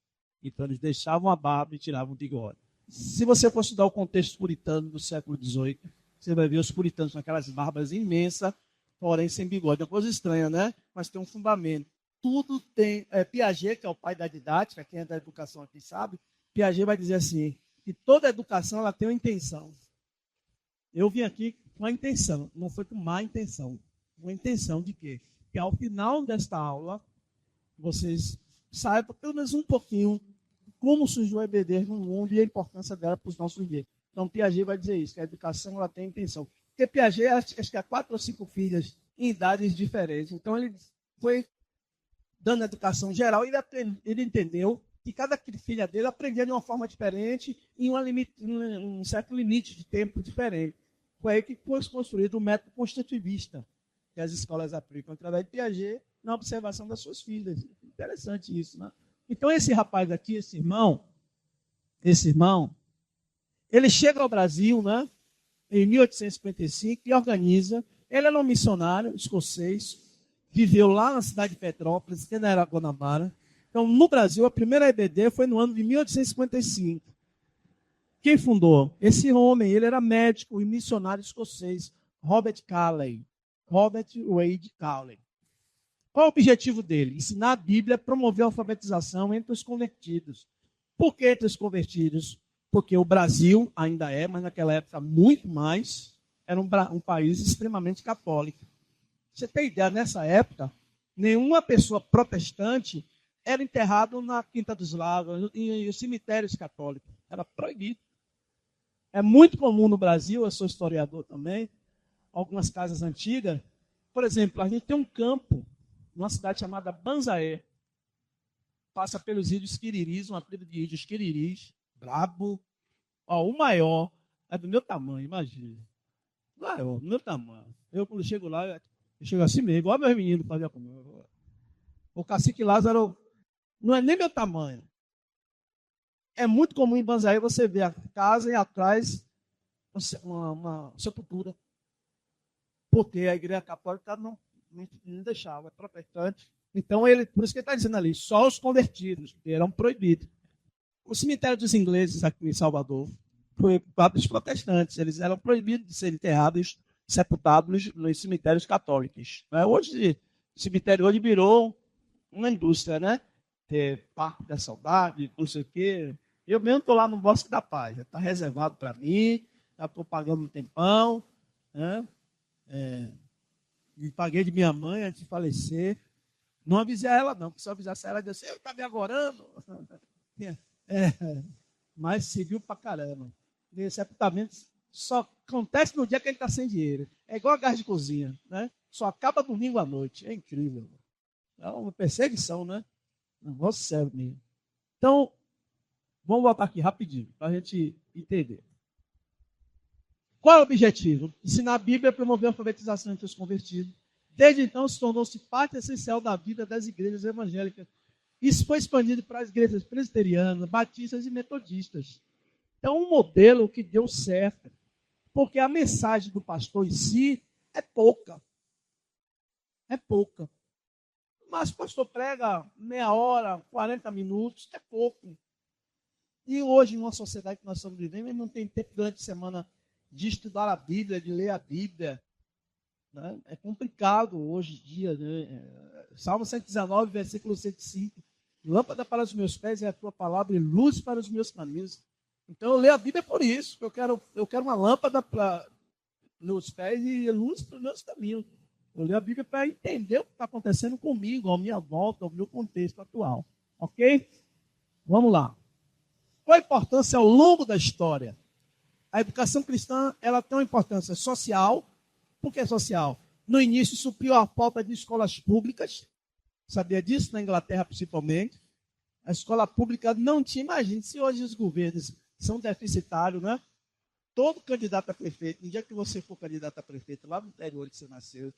Então eles deixavam a barba e tiravam o bigode. Se você for estudar o contexto puritano do século XVIII, você vai ver os puritanos com aquelas barbas imensas, porém sem bigode. É uma coisa estranha, né? Mas tem um fundamento. Tudo tem... Piaget, que é o pai da didática, quem é da educação aqui sabe, Piaget vai dizer assim, que toda educação ela tem uma intenção. Eu vim aqui com a intenção, não foi com má intenção. Uma intenção de quê? Que ao final desta aula, vocês saibam pelo menos um pouquinho como surgiu a EBD no mundo e a importância dela para os nossos dias. Então, Piaget vai dizer isso, que a educação ela tem intenção. Porque Piaget, acho que há 4 ou 5 filhas em idades diferentes. Então, ele foi dando educação geral e ele entendeu que cada filha dele aprendia de uma forma diferente em um certo limite de tempo diferente. Foi aí que foi construído o método constitutivista, que as escolas aplicam através de Piaget na observação das suas filhas. Interessante isso, né? Então, esse rapaz aqui, esse irmão, ele chega ao Brasil, né, em 1855 e organiza. Ele era um missionário escocês, viveu lá na cidade de Petrópolis, que era Guanabara. Então, no Brasil, a primeira EBD foi no ano de 1855. Quem fundou? Esse homem, ele era médico e missionário escocês, Robert Wade Cowley. Qual o objetivo dele? Ensinar a Bíblia, promover a alfabetização entre os convertidos. Por que entre os convertidos? Porque o Brasil ainda é, mas naquela época muito mais, era um país extremamente católico. Você tem ideia, nessa época, nenhuma pessoa protestante era enterrado na Quinta dos Lagos, em cemitérios católicos. Era proibido. É muito comum no Brasil, eu sou historiador também, algumas casas antigas. Por exemplo, a gente tem um campo, numa cidade chamada Banzaé. Passa pelos índios Quiriris, uma tribo de índios Quiriris, brabo. Ó, o maior é do meu tamanho, imagina. Maior, do meu tamanho. Eu, quando chego lá, eu chego assim mesmo, igual meus meninos faziam comigo. O cacique Lázaro não é nem meu tamanho. É muito comum em Banzaé você ver a casa e atrás uma sepultura. Porque a igreja católica não deixava, é protestante. Então, por isso que ele está dizendo ali, só os convertidos, que eram proibidos. O cemitério dos ingleses aqui em Salvador foi ocupado dos protestantes. Eles eram proibidos de serem enterrados, sepultados nos cemitérios católicos. Hoje, o cemitério hoje virou uma indústria, né? Ter Parque da Saudade, não sei o quê. Eu mesmo estou lá no Bosque da Paz. Está reservado para mim, já estou pagando um tempão, né? E paguei de minha mãe antes de falecer. Não avisei a ela, não, porque se eu avisasse ela, ela disse, eu estava me agorando. Mas serviu para caramba. E sepultamento só acontece no dia que ele está sem dinheiro. É igual a gás de cozinha, né? Só acaba domingo à noite. É incrível. É uma perseguição, né? Negócio sério mesmo. Então, vamos voltar aqui rapidinho, para a gente entender. Qual é o objetivo? Ensinar a Bíblia e promover a alfabetização entre os convertidos. Desde então, se tornou-se parte essencial da vida das igrejas evangélicas. Isso foi expandido para as igrejas presbiterianas, batistas e metodistas. Então, um modelo que deu certo, porque a mensagem do pastor em si é pouca. É pouca. Mas o pastor prega meia hora, 40 minutos, é pouco. E hoje, em uma sociedade que nós estamos vivendo, ele não tem tempo durante a semana de estudar a Bíblia, de ler a Bíblia. Né? É complicado hoje em dia. Né? Salmo 119, versículo 105. Lâmpada para os meus pés é a tua palavra e luz para os meus caminhos. Então eu leio a Bíblia por isso. Eu quero uma lâmpada para os pés e luz para os meus caminhos. Eu leio a Bíblia para entender o que está acontecendo comigo, à minha volta, ao meu contexto atual. Ok? Vamos lá. Qual a importância ao longo da história? A educação cristã ela tem uma importância social. Por que social? No início supriu a falta de escolas públicas. Sabia disso? Na Inglaterra, principalmente. A escola pública não tinha. Imagine, se hoje os governos são deficitários, né? Todo candidato a prefeito, no dia que você for candidato a prefeito, lá no interior que você nasceu,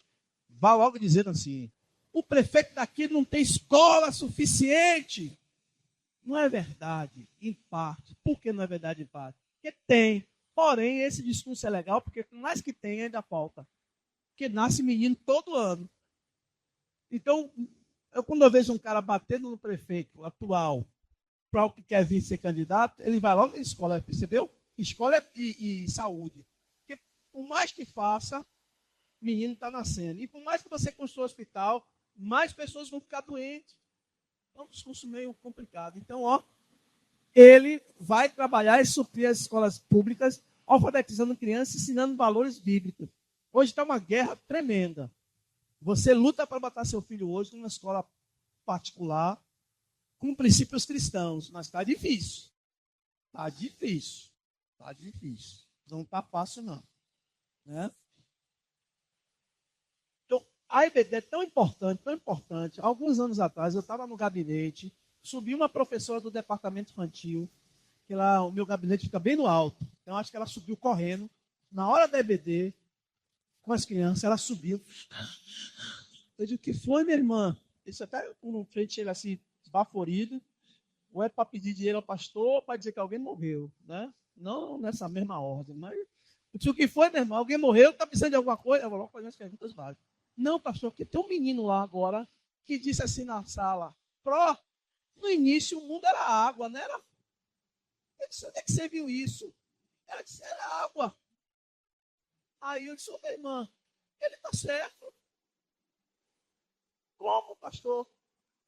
vá logo dizendo assim, o prefeito daqui não tem escola suficiente. Não é verdade, em parte. Por que não é verdade, em parte? Porque tem. Porém, esse discurso é legal, porque por mais que tenha, ainda falta. Porque nasce menino todo ano. Então, quando eu vejo um cara batendo no prefeito atual para o que quer vir ser candidato, ele vai logo na escola, percebeu? Escola e saúde. Porque por mais que faça, menino está nascendo. E por mais que você construa hospital, mais pessoas vão ficar doentes. É um discurso meio complicado. Então, ele vai trabalhar e suprir as escolas públicas, alfabetizando crianças, ensinando valores bíblicos. Hoje está uma guerra tremenda. Você luta para botar seu filho hoje numa escola particular com princípios cristãos, mas está difícil. Está difícil. Tá difícil. Não tá fácil, não. Né? Então, a EBD é tão importante, tão importante. Alguns anos atrás, eu estava no gabinete, subiu uma professora do departamento infantil, que lá o meu gabinete fica bem no alto. Então, acho que ela subiu correndo. Na hora da EBD, com as crianças, ela subiu. Eu disse, o que foi, minha irmã? Isso até no frente ele assim, esbaforido. Ou é para pedir dinheiro ao pastor, ou para dizer que alguém morreu, né? Não nessa mesma ordem, mas eu disse, o que foi, meu irmão? Alguém morreu, está precisando de alguma coisa? Eu vou logo fazer as perguntas básicas. Não, pastor, porque tem um menino lá agora que disse assim na sala, no início o mundo era água, não era? Eu disse, onde é que você viu isso? Ela disse, era água. Aí eu disse, minha irmã, ele está certo. Como, pastor?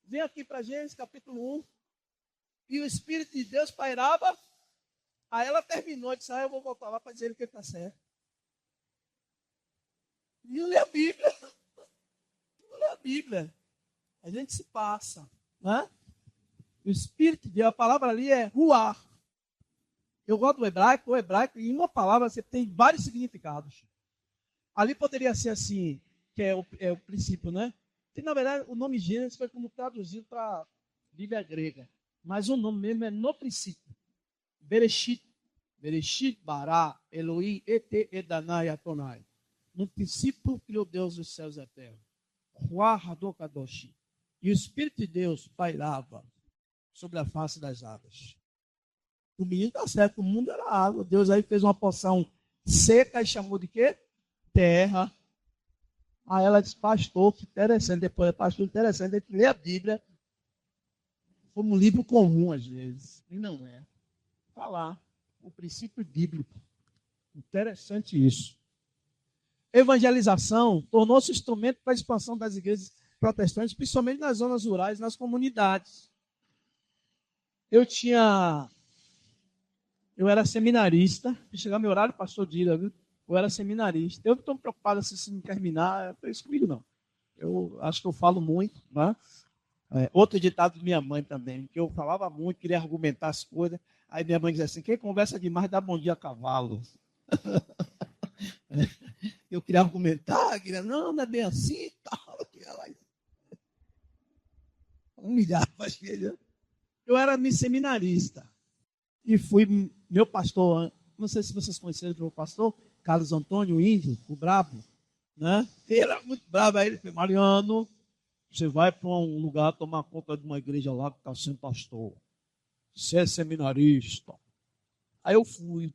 Vem aqui para Gênesis, capítulo 1. E o Espírito de Deus pairava. Aí ela terminou e disse, eu vou voltar lá para dizer que ele está certo. E eu li a Bíblia. Eu li a Bíblia. A gente se passa. Né? O Espírito de Deus, a palavra ali é ruar. Eu gosto do hebraico, em uma palavra você tem vários significados. Ali poderia ser assim, que é o princípio, né? E, na verdade, o nome Gênesis foi como traduzido para a Bíblia grega. Mas o nome mesmo é no princípio. Bereshit. Bereshit bara Elohim et Edanai Atonai. No princípio criou Deus os céus e a terra. Ruach Hadokadoshi. E o Espírito de Deus pairava sobre a face das águas. O menino está certo, o mundo era água. Deus aí fez uma porção seca e chamou de quê? Terra. Aí ela disse, pastor, que interessante. Depois, pastor, interessante, a gente lê a Bíblia como um livro comum, às vezes. E não é. Está lá, o princípio bíblico. Interessante isso. Evangelização tornou-se instrumento para a expansão das igrejas protestantes, principalmente nas zonas rurais, nas comunidades. Eu era seminarista, chegar meu horário, pastor Dira, viu? Eu era seminarista. Eu não estou preocupado se não terminar, é isso comigo não. Eu acho que eu falo muito, né? Outro ditado de minha mãe também, que eu falava muito, queria argumentar as coisas. Aí minha mãe dizia assim, quem conversa demais dá bom dia a cavalo. Eu queria argumentar, não é bem assim, tal. Humilhava as filhas. Eu era seminarista. E fui, meu pastor, não sei se vocês conheceram o meu pastor, Carlos Antônio Índio, o brabo, né? Ele era muito bravo, aí ele falou, Mariano, você vai para um lugar tomar conta de uma igreja lá que está sendo pastor. Você é seminarista. Aí eu fui.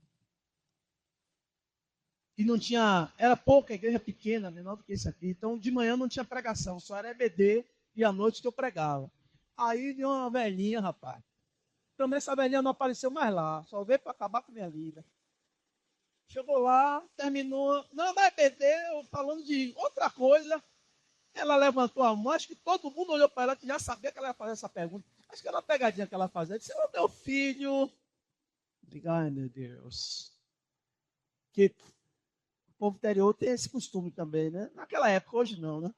E não tinha, era pouca, igreja pequena, menor do que isso aqui. Então, de manhã não tinha pregação, só era EBD e à noite que eu pregava. Aí deu uma velhinha, rapaz. Também essa velhinha não apareceu mais lá, só veio para acabar com a minha vida. Chegou lá, terminou, não vai perder, falando de outra coisa. Ela levantou a mão, acho que todo mundo olhou para ela, que já sabia que ela ia fazer essa pergunta. Acho que era uma pegadinha que ela fazia. Disse, meu filho. Diga, ai meu Deus. Que o povo interior tem esse costume também, né? Naquela época, hoje não, né?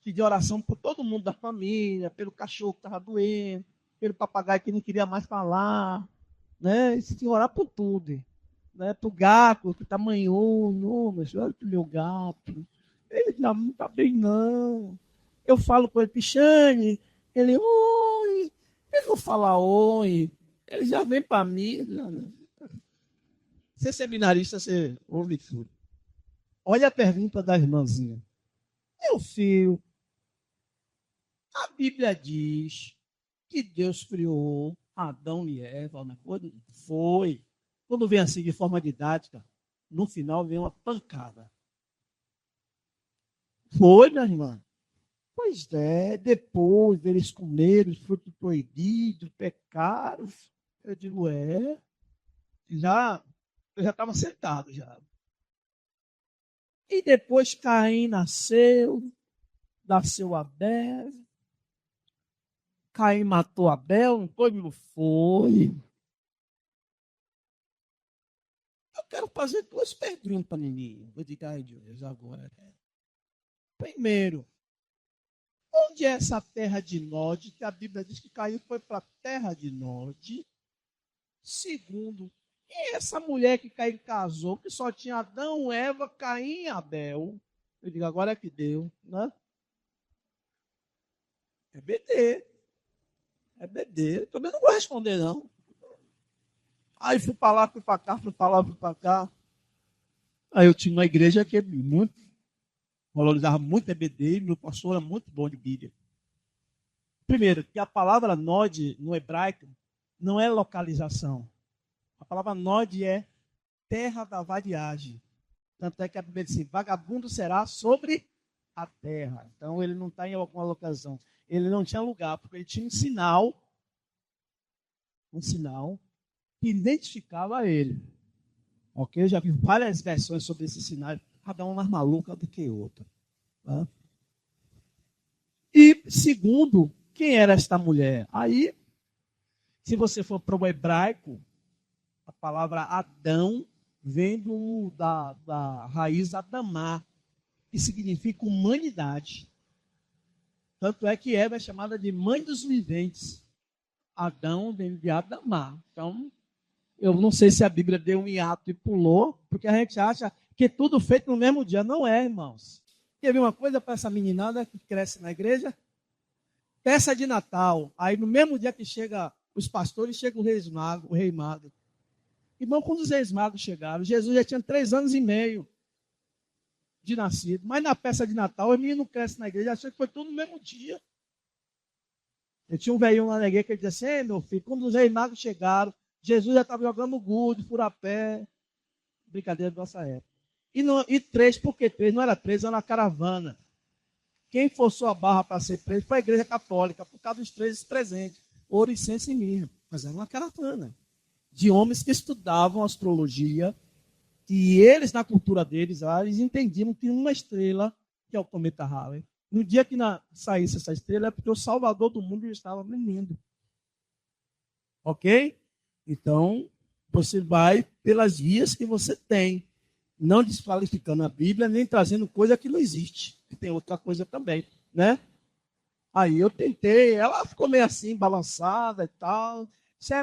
Pedir oração por todo mundo da família, pelo cachorro que estava doendo, pelo papagaio que não queria mais falar, né? E se tinha que orar por tudo, né? Pro gato que está manhoso, mas olha pro meu gato. Ele não está bem, não. Eu falo com ele, Pichane, ele, oi. Ele não fala oi. Ele já vem para mim. Ser seminarista, você ouve tudo. Olha a pergunta da irmãzinha. Meu filho, a Bíblia diz que Deus criou Adão e Eva, né? Foi. Quando vem assim de forma didática, no final vem uma pancada. Foi, minha irmã? Pois é, depois eles comeram os frutos proibidos, pecaram. Eu digo, eu já estava sentado já. E depois Caim nasceu Abel. Caim matou Abel, não foi, meu? Foi. Eu quero fazer duas perguntas para mim. Vou dizer, ai Deus, agora. Primeiro, onde é essa terra de Nod? Que a Bíblia diz que Caim foi para a terra de Nod. Segundo, E essa mulher que Caim casou, que só tinha Adão, Eva, Caim e Abel. Eu digo, agora é que deu, né? É BD. É BD. Também não vou responder, não. Aí fui para lá, fui para cá, fui para lá, fui para cá. Aí eu tinha uma igreja que muito valorizava muito EBD e meu pastor era muito bom de Bíblia. Primeiro, que a palavra nod no hebraico não é localização. A palavra nod é terra da vadiagem. Tanto é que a Bíblia diz assim, vagabundo será sobre a terra. Então ele não está em alguma locação. Ele não tinha lugar, porque ele tinha um sinal que identificava ele. Ok? Eu já vi várias versões sobre esse sinal, cada uma mais maluca do que outra. Tá? E, segundo, quem era esta mulher? Aí, se você for para o hebraico, a palavra Adão vem da raiz Adamá, que significa humanidade. Tanto é que Eva é chamada de mãe dos viventes. Adão vem de Adamá. Então, eu não sei se a Bíblia deu um hiato e pulou, porque a gente acha que tudo feito no mesmo dia. Não é, irmãos. Quer ver uma coisa para essa meninada que cresce na igreja? Peça de Natal. Aí no mesmo dia que chega os pastores, chega o rei mago. Irmão, quando os reis magos chegaram, Jesus já tinha 3 anos e meio de nascido. Mas na peça de Natal, os meninos crescem na igreja, acham que foi tudo no mesmo dia. Eu tinha um velhinho lá na igreja que dizia assim, meu filho, quando os reis magos chegaram, Jesus já estava jogando gude, furapé. Brincadeira da nossa época. E 3, por que 3? Não era 3, era uma caravana. Quem forçou a barra para ser preso foi a igreja católica, por causa dos 3 presentes, ouro, incenso e mirra. Mas era uma caravana de homens que estudavam astrologia, e eles, na cultura deles, eles entendiam que uma estrela, que é o cometa Halley, no dia que saísse essa estrela, é porque o Salvador do mundo estava brilhando. Ok? Então, você vai pelas vias que você tem, não desqualificando a Bíblia, nem trazendo coisa que não existe. E tem outra coisa também, né? Aí eu tentei, ela ficou meio assim, balançada e tal.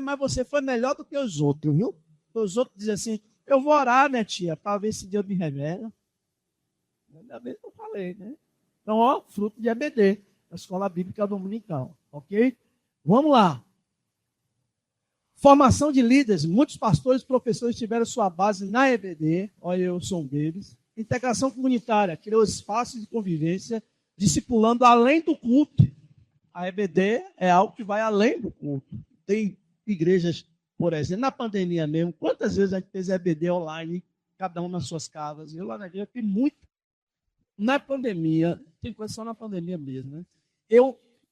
Mas você foi melhor do que os outros, viu? Os outros dizem assim, eu vou orar, né, tia, para ver se Deus me revela. Ainda bem que eu falei, né? Então, ó, fruto de EBD, a Escola Bíblica Dominical, ok? Vamos lá. Formação de líderes. Muitos pastores e professores tiveram sua base na EBD. Olha, eu sou um deles. Integração comunitária. Criou espaços de convivência, discipulando além do culto. A EBD é algo que vai além do culto. Tem igrejas, por exemplo, na pandemia mesmo. Quantas vezes a gente fez EBD online, cada um nas suas casas? Eu lá na igreja fiz muito. Na pandemia, tem coisa só na pandemia mesmo, né?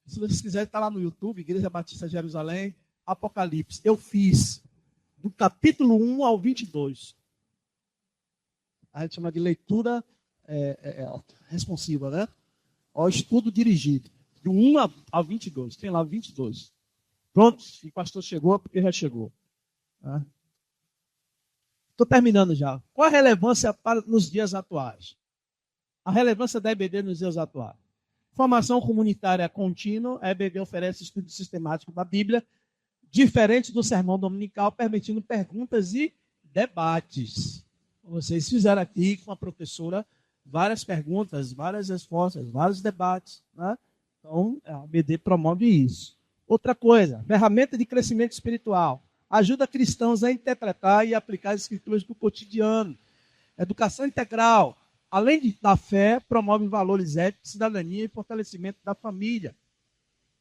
Se vocês quiserem, está lá no YouTube, Igreja Batista Jerusalém, Apocalipse. Eu fiz do capítulo 1 ao 22. A gente chama de leitura responsiva, né? Ao estudo dirigido. Do 1 ao 22. Tem lá 22. Pronto, o pastor chegou porque já chegou. Estou terminando já. Qual a relevância nos dias atuais? A relevância da EBD nos dias atuais. Formação comunitária contínua. A EBD oferece estudo sistemático da Bíblia, diferente do sermão dominical, permitindo perguntas e debates. Vocês fizeram aqui com a professora várias perguntas, várias respostas, vários debates. Né? Então, a EBD promove isso. Outra coisa, ferramenta de crescimento espiritual. Ajuda cristãos a interpretar e aplicar as escrituras do cotidiano. Educação integral. Além da fé, promove valores éticos, cidadania e fortalecimento da família.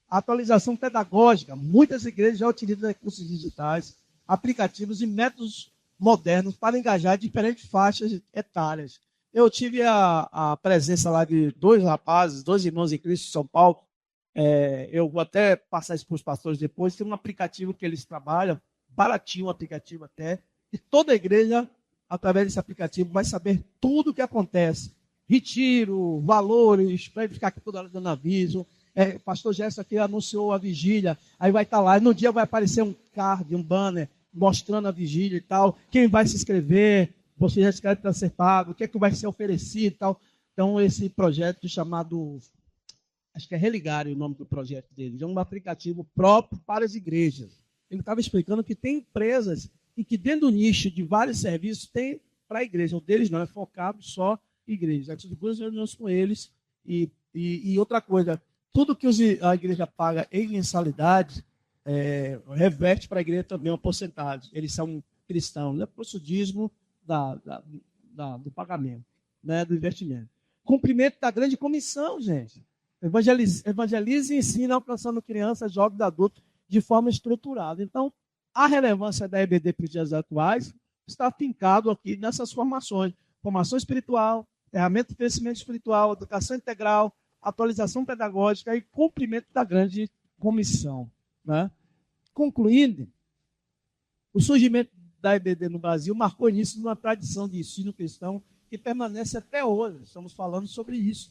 Atualização pedagógica. Muitas igrejas já utilizam recursos digitais, aplicativos e métodos modernos para engajar diferentes faixas etárias. Eu tive a presença lá de 2 rapazes, 2 irmãos em Cristo em São Paulo. Eu vou até passar isso para os pastores depois. Tem um aplicativo que eles trabalham, baratinho o aplicativo até, e toda a igreja, através desse aplicativo, vai saber tudo o que acontece. Retiro, valores, para ele ficar aqui toda hora dando aviso. Pastor Gerson aqui anunciou a vigília, aí vai estar lá, e no dia vai aparecer um card, um banner, mostrando a vigília e tal, quem vai se inscrever, você já escreve para ser pago, o que é que vai ser oferecido e tal. Então, esse projeto chamado, acho que é Religare o nome do projeto dele, é um aplicativo próprio para as igrejas. Ele estava explicando que tem empresas em que dentro do nicho de vários serviços tem para a igreja. O deles não é focado só em igreja. Essas duas reuniões com eles. E outra coisa, tudo que a igreja paga em mensalidade reverte para a igreja também uma porcentagem. Eles são cristãos. É por isso o dízimo do pagamento, né, do investimento. Cumprimento da grande comissão, gente. Evangelize e ensina alcançando crianças, jovens e adultos de forma estruturada. Então, a relevância da EBD para os dias atuais está fincado aqui nessas formações. Formação espiritual, ferramenta de crescimento espiritual, educação integral, atualização pedagógica e cumprimento da grande comissão. Né? Concluindo, o surgimento da EBD no Brasil marcou início de uma tradição de ensino cristão que permanece até hoje. Estamos falando sobre isso.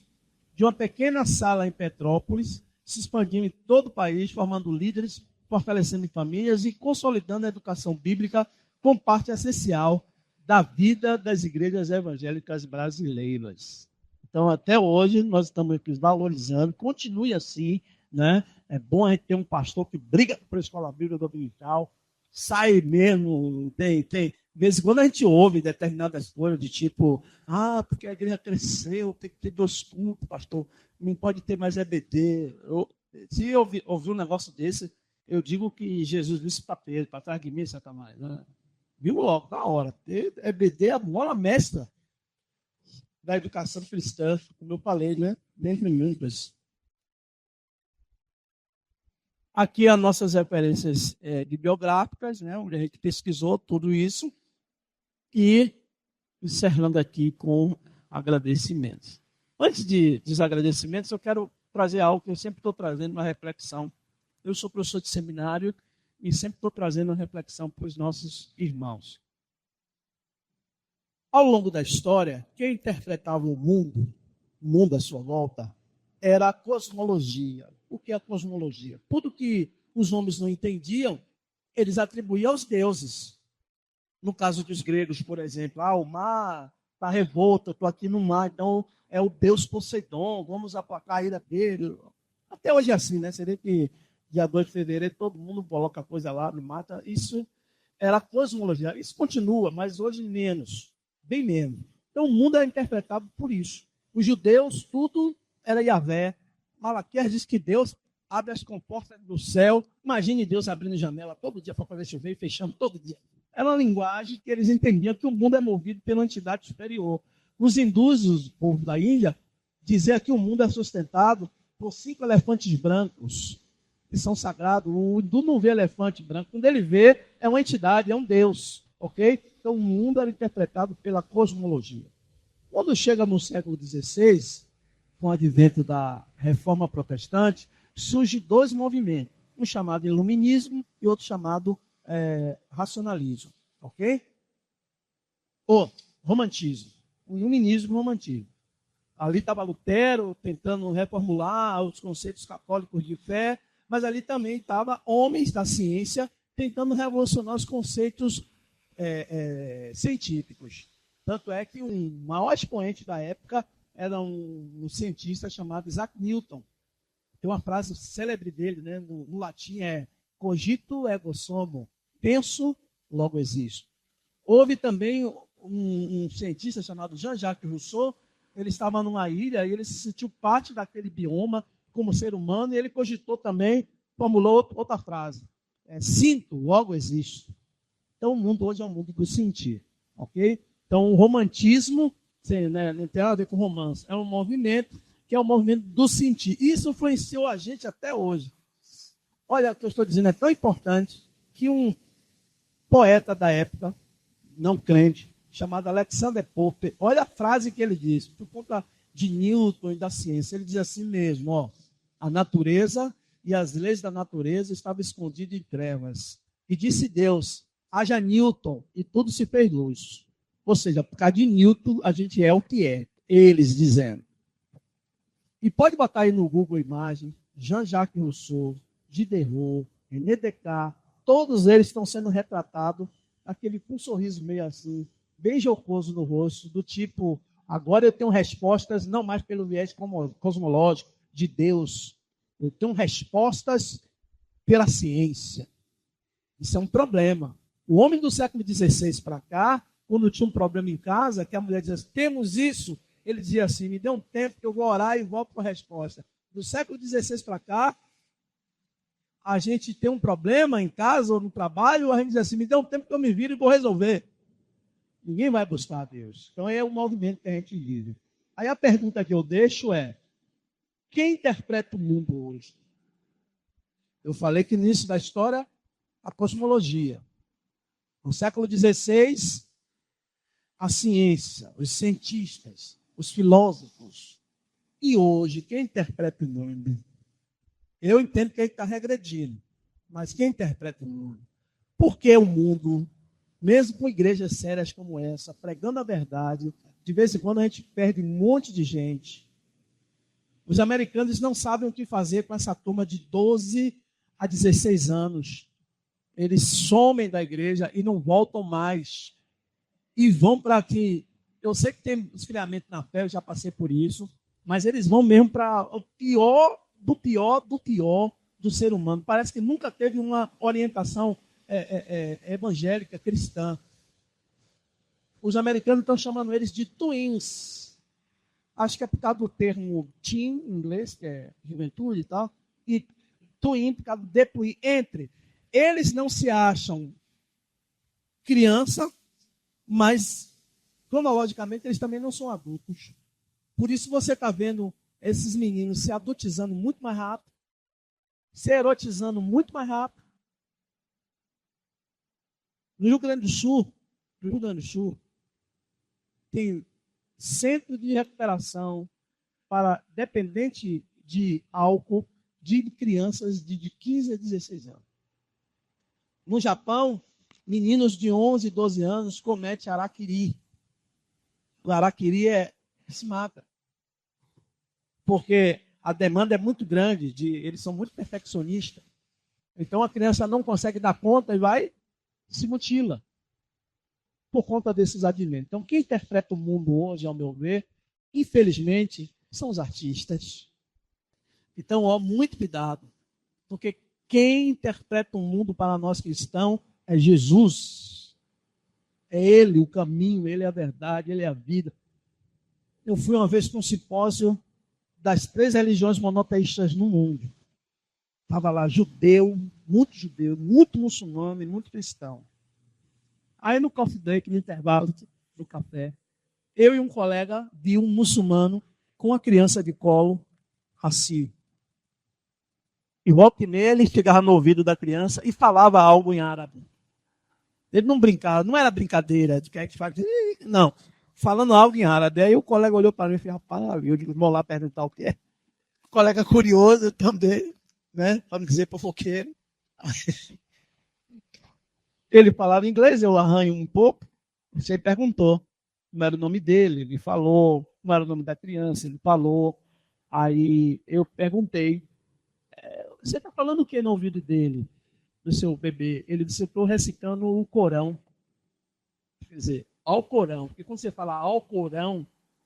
De uma pequena sala em Petrópolis, se expandiu em todo o país, formando líderes, fortalecendo famílias e consolidando a educação bíblica como parte essencial da vida das igrejas evangélicas brasileiras. Então, até hoje, nós estamos aqui valorizando, continue assim, né? É bom a gente ter um pastor que briga por a escola bíblica dominical, sai mesmo, de vez em quando a gente ouve determinadas coisas de tipo, porque a igreja cresceu, tem que ter 2 cultos, pastor, não pode ter mais EBD. Se eu ouvir um negócio desse, eu digo que Jesus disse para Pedro, para trás de mim, Satanás, né? Viu logo, na hora. EBD é a mola mestra da educação cristã, como eu falei, né? Dentre muitas. Aqui as nossas referências bibliográficas, né? Onde a gente pesquisou tudo isso. E encerrando aqui com agradecimentos. Antes dos agradecimentos, eu quero trazer algo que eu sempre estou trazendo uma reflexão. Eu sou professor de seminário e sempre estou trazendo uma reflexão para os nossos irmãos. Ao longo da história, quem interpretava o mundo à sua volta, era a cosmologia. O que é a cosmologia? Tudo que os homens não entendiam, eles atribuíam aos deuses. No caso dos gregos, por exemplo, o mar está revolto, eu estou aqui no mar, então é o deus Poseidon, vamos aplacar a ira dele. Até hoje é assim, né? Você vê que dia 2 de fevereiro todo mundo coloca coisa lá, me mata. Isso era a cosmologia. Isso continua, mas hoje menos, bem menos. Então o mundo é interpretado por isso. Os judeus, tudo era Yahvé. Malaquias diz que Deus abre as comportas do céu. Imagine Deus abrindo janela todo dia para fazer chover e fechando todo dia. Era uma linguagem que eles entendiam que o mundo é movido pela entidade superior. Os hindus, o povo da Índia, diziam que o mundo é sustentado por 5 elefantes brancos, que são sagrados. O hindu não vê elefante branco. Quando ele vê, é uma entidade, é um Deus. Ok? Então o mundo era interpretado pela cosmologia. Quando chega no século XVI, com o advento da Reforma Protestante, surgem 2 movimentos. Um chamado Iluminismo e outro chamado racionalismo, ok? Ou romantismo. O iluminismo e o romantismo. Ali estava Lutero tentando reformular os conceitos católicos de fé, mas ali também estavam homens da ciência tentando revolucionar os conceitos científicos. Tanto é que o maior expoente da época era um cientista chamado Isaac Newton. Tem uma frase célebre dele, né? No latim cogito ergo sum, penso, logo existo. Houve também um cientista chamado Jean-Jacques Rousseau. Ele estava numa ilha e ele se sentiu parte daquele bioma como ser humano, e ele cogitou também, formulou outra frase. Sinto, logo existo. Então o mundo hoje é um mundo do sentir. Ok? Então o romantismo, não tem nada a ver com romance, é um movimento que é o movimento do sentir. Isso influenciou a gente até hoje. Olha, o que eu estou dizendo é tão importante que um poeta da época, não crente, chamado Alexander Pope, olha a frase que ele diz, por conta de Newton e da ciência. Ele diz assim mesmo, a natureza e as leis da natureza estavam escondidas em trevas. E disse Deus, haja Newton, e tudo se fez luz. Ou seja, por causa de Newton, a gente é o que é. Eles dizendo. E pode botar aí no Google Imagem, Jean-Jacques Rousseau, Diderot, René Descartes, todos eles estão sendo retratados, aquele com um sorriso meio assim, bem jocoso no rosto, do tipo, agora eu tenho respostas não mais pelo viés cosmológico de Deus, eu tenho respostas pela ciência. Isso é um problema. O homem do século XVI para cá, quando tinha um problema em casa, que a mulher dizia assim, temos isso, ele dizia assim, me dê um tempo que eu vou orar e volto com a resposta. Do século XVI para cá, a gente tem um problema em casa ou no trabalho, a gente diz assim, me dê um tempo que eu me viro e vou resolver. Ninguém vai buscar a Deus. Então é o movimento que a gente vive. Aí a pergunta que eu deixo é, quem interpreta o mundo hoje? Eu falei que no início da história, a cosmologia. No século XVI, a ciência, os cientistas, os filósofos. E hoje, quem interpreta o mundo? Eu entendo que ele está regredindo, mas quem interpreta o mundo? Porque o mundo, mesmo com igrejas sérias como essa, pregando a verdade, de vez em quando a gente perde um monte de gente. Os americanos não sabem o que fazer com essa turma de 12 a 16 anos. Eles somem da igreja e não voltam mais. E vão para que... Eu sei que tem esfriamento na fé, eu já passei por isso, mas eles vão mesmo para o pior do ser humano. Parece que nunca teve uma orientação evangélica, cristã. Os americanos estão chamando eles de twins. Acho que é por causa do termo teen, em inglês, que é juventude e tal, e twin, por causa do depois, entre. Eles não se acham criança, mas, cronologicamente, eles também não são adultos. Por isso você está vendo esses meninos se adultizando muito mais rápido, se erotizando muito mais rápido. No Rio Grande do Sul, tem centro de recuperação para dependente de álcool de crianças de 15 a 16 anos. No Japão, meninos de 11, 12 anos cometem harakiri. O harakiri se mata. Porque a demanda é muito grande, eles são muito perfeccionistas. Então a criança não consegue dar conta e vai se mutila por conta desses alimentos. Então quem interpreta o mundo hoje, ao meu ver, infelizmente, são os artistas. Então, muito cuidado, porque quem interpreta o mundo para nós cristãos é Jesus. É Ele o caminho, Ele é a verdade, Ele é a vida. Eu fui uma vez para um simpósio das 3 religiões monoteístas no mundo. Estava lá judeu, muito muçulmano e muito cristão. Aí no coffee break, no intervalo do café, eu e um colega vi um muçulmano com uma criança de colo, assim. E volta e meia ele chegava no ouvido da criança e falava algo em árabe. Ele não brincava, não era brincadeira, de que a gente faz, não. Falando algo em árabe. Aí o colega olhou para mim e falou, rapaz, eu digo, vou lá perguntar o que é. O colega curioso também, né? Para não dizer fofoqueiro. Ele falava inglês, eu arranho um pouco. Você perguntou como era o nome dele, ele falou, como era o nome da criança, ele falou. Aí eu perguntei, você está falando o que no ouvido dele, do seu bebê? Ele disse, eu estou recitando o Corão. Quer dizer, ao Corão. Porque quando você fala ao Corão,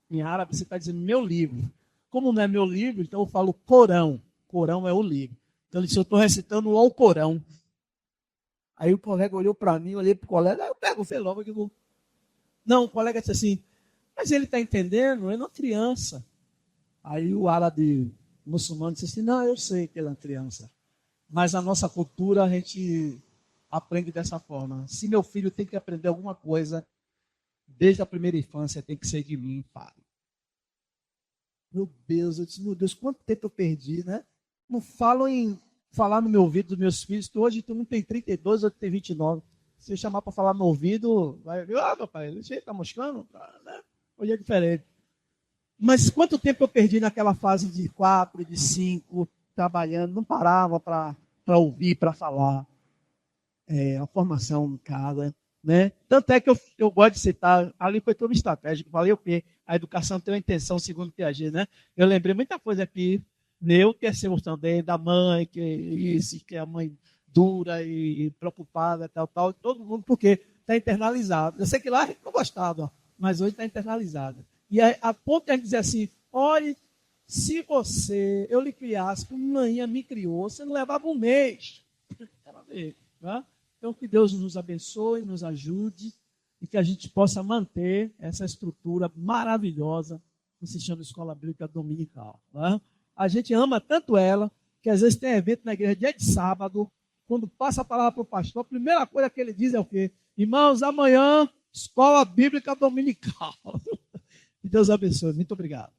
em árabe, você está dizendo meu livro. Como não é meu livro, então eu falo Corão. Corão é o livro. Então ele disse, eu estou recitando ao Corão. Aí o colega olhou para mim, olhei para o colega, aí eu perguntei logo. Não, o colega disse assim, mas ele está entendendo? Ele é uma criança. Aí o árabe muçulmano disse assim, não, eu sei que ele é uma criança. Mas na nossa cultura a gente aprende dessa forma. Se meu filho tem que aprender alguma coisa, desde a primeira infância tem que ser de mim, pai. Meu Deus, eu disse, meu Deus, quanto tempo eu perdi, né? Não falo em falar no meu ouvido dos meus filhos, que hoje um tem 32, outro tem 29. Se eu chamar para falar no ouvido, vai ver, papai, você está moscando? Né? Hoje é diferente. Mas quanto tempo eu perdi naquela fase de 4, de 5, trabalhando, não parava para ouvir, para falar. A formação em casa, né? Tanto é que eu gosto de citar, ali foi todo estratégico, falei o quê? A educação tem uma intenção, segundo Piaget, né? Eu lembrei muita coisa aqui, meu, que é seu também, da mãe, que é a mãe dura e preocupada, tal, todo mundo, porque está internalizado. Eu sei que lá a gente não gostava, mas hoje está internalizado. E a ponto de a gente dizer assim, olhe, se eu lhe criasse, como manhã me criou, você não levava um mês. Né? Então, que Deus nos abençoe, nos ajude e que a gente possa manter essa estrutura maravilhosa que se chama Escola Bíblica Dominical. Né? A gente ama tanto ela que às vezes tem evento na igreja dia de sábado, quando passa a palavra para o pastor, a primeira coisa que ele diz é o quê? Irmãos, amanhã, Escola Bíblica Dominical. Que Deus abençoe. Muito obrigado.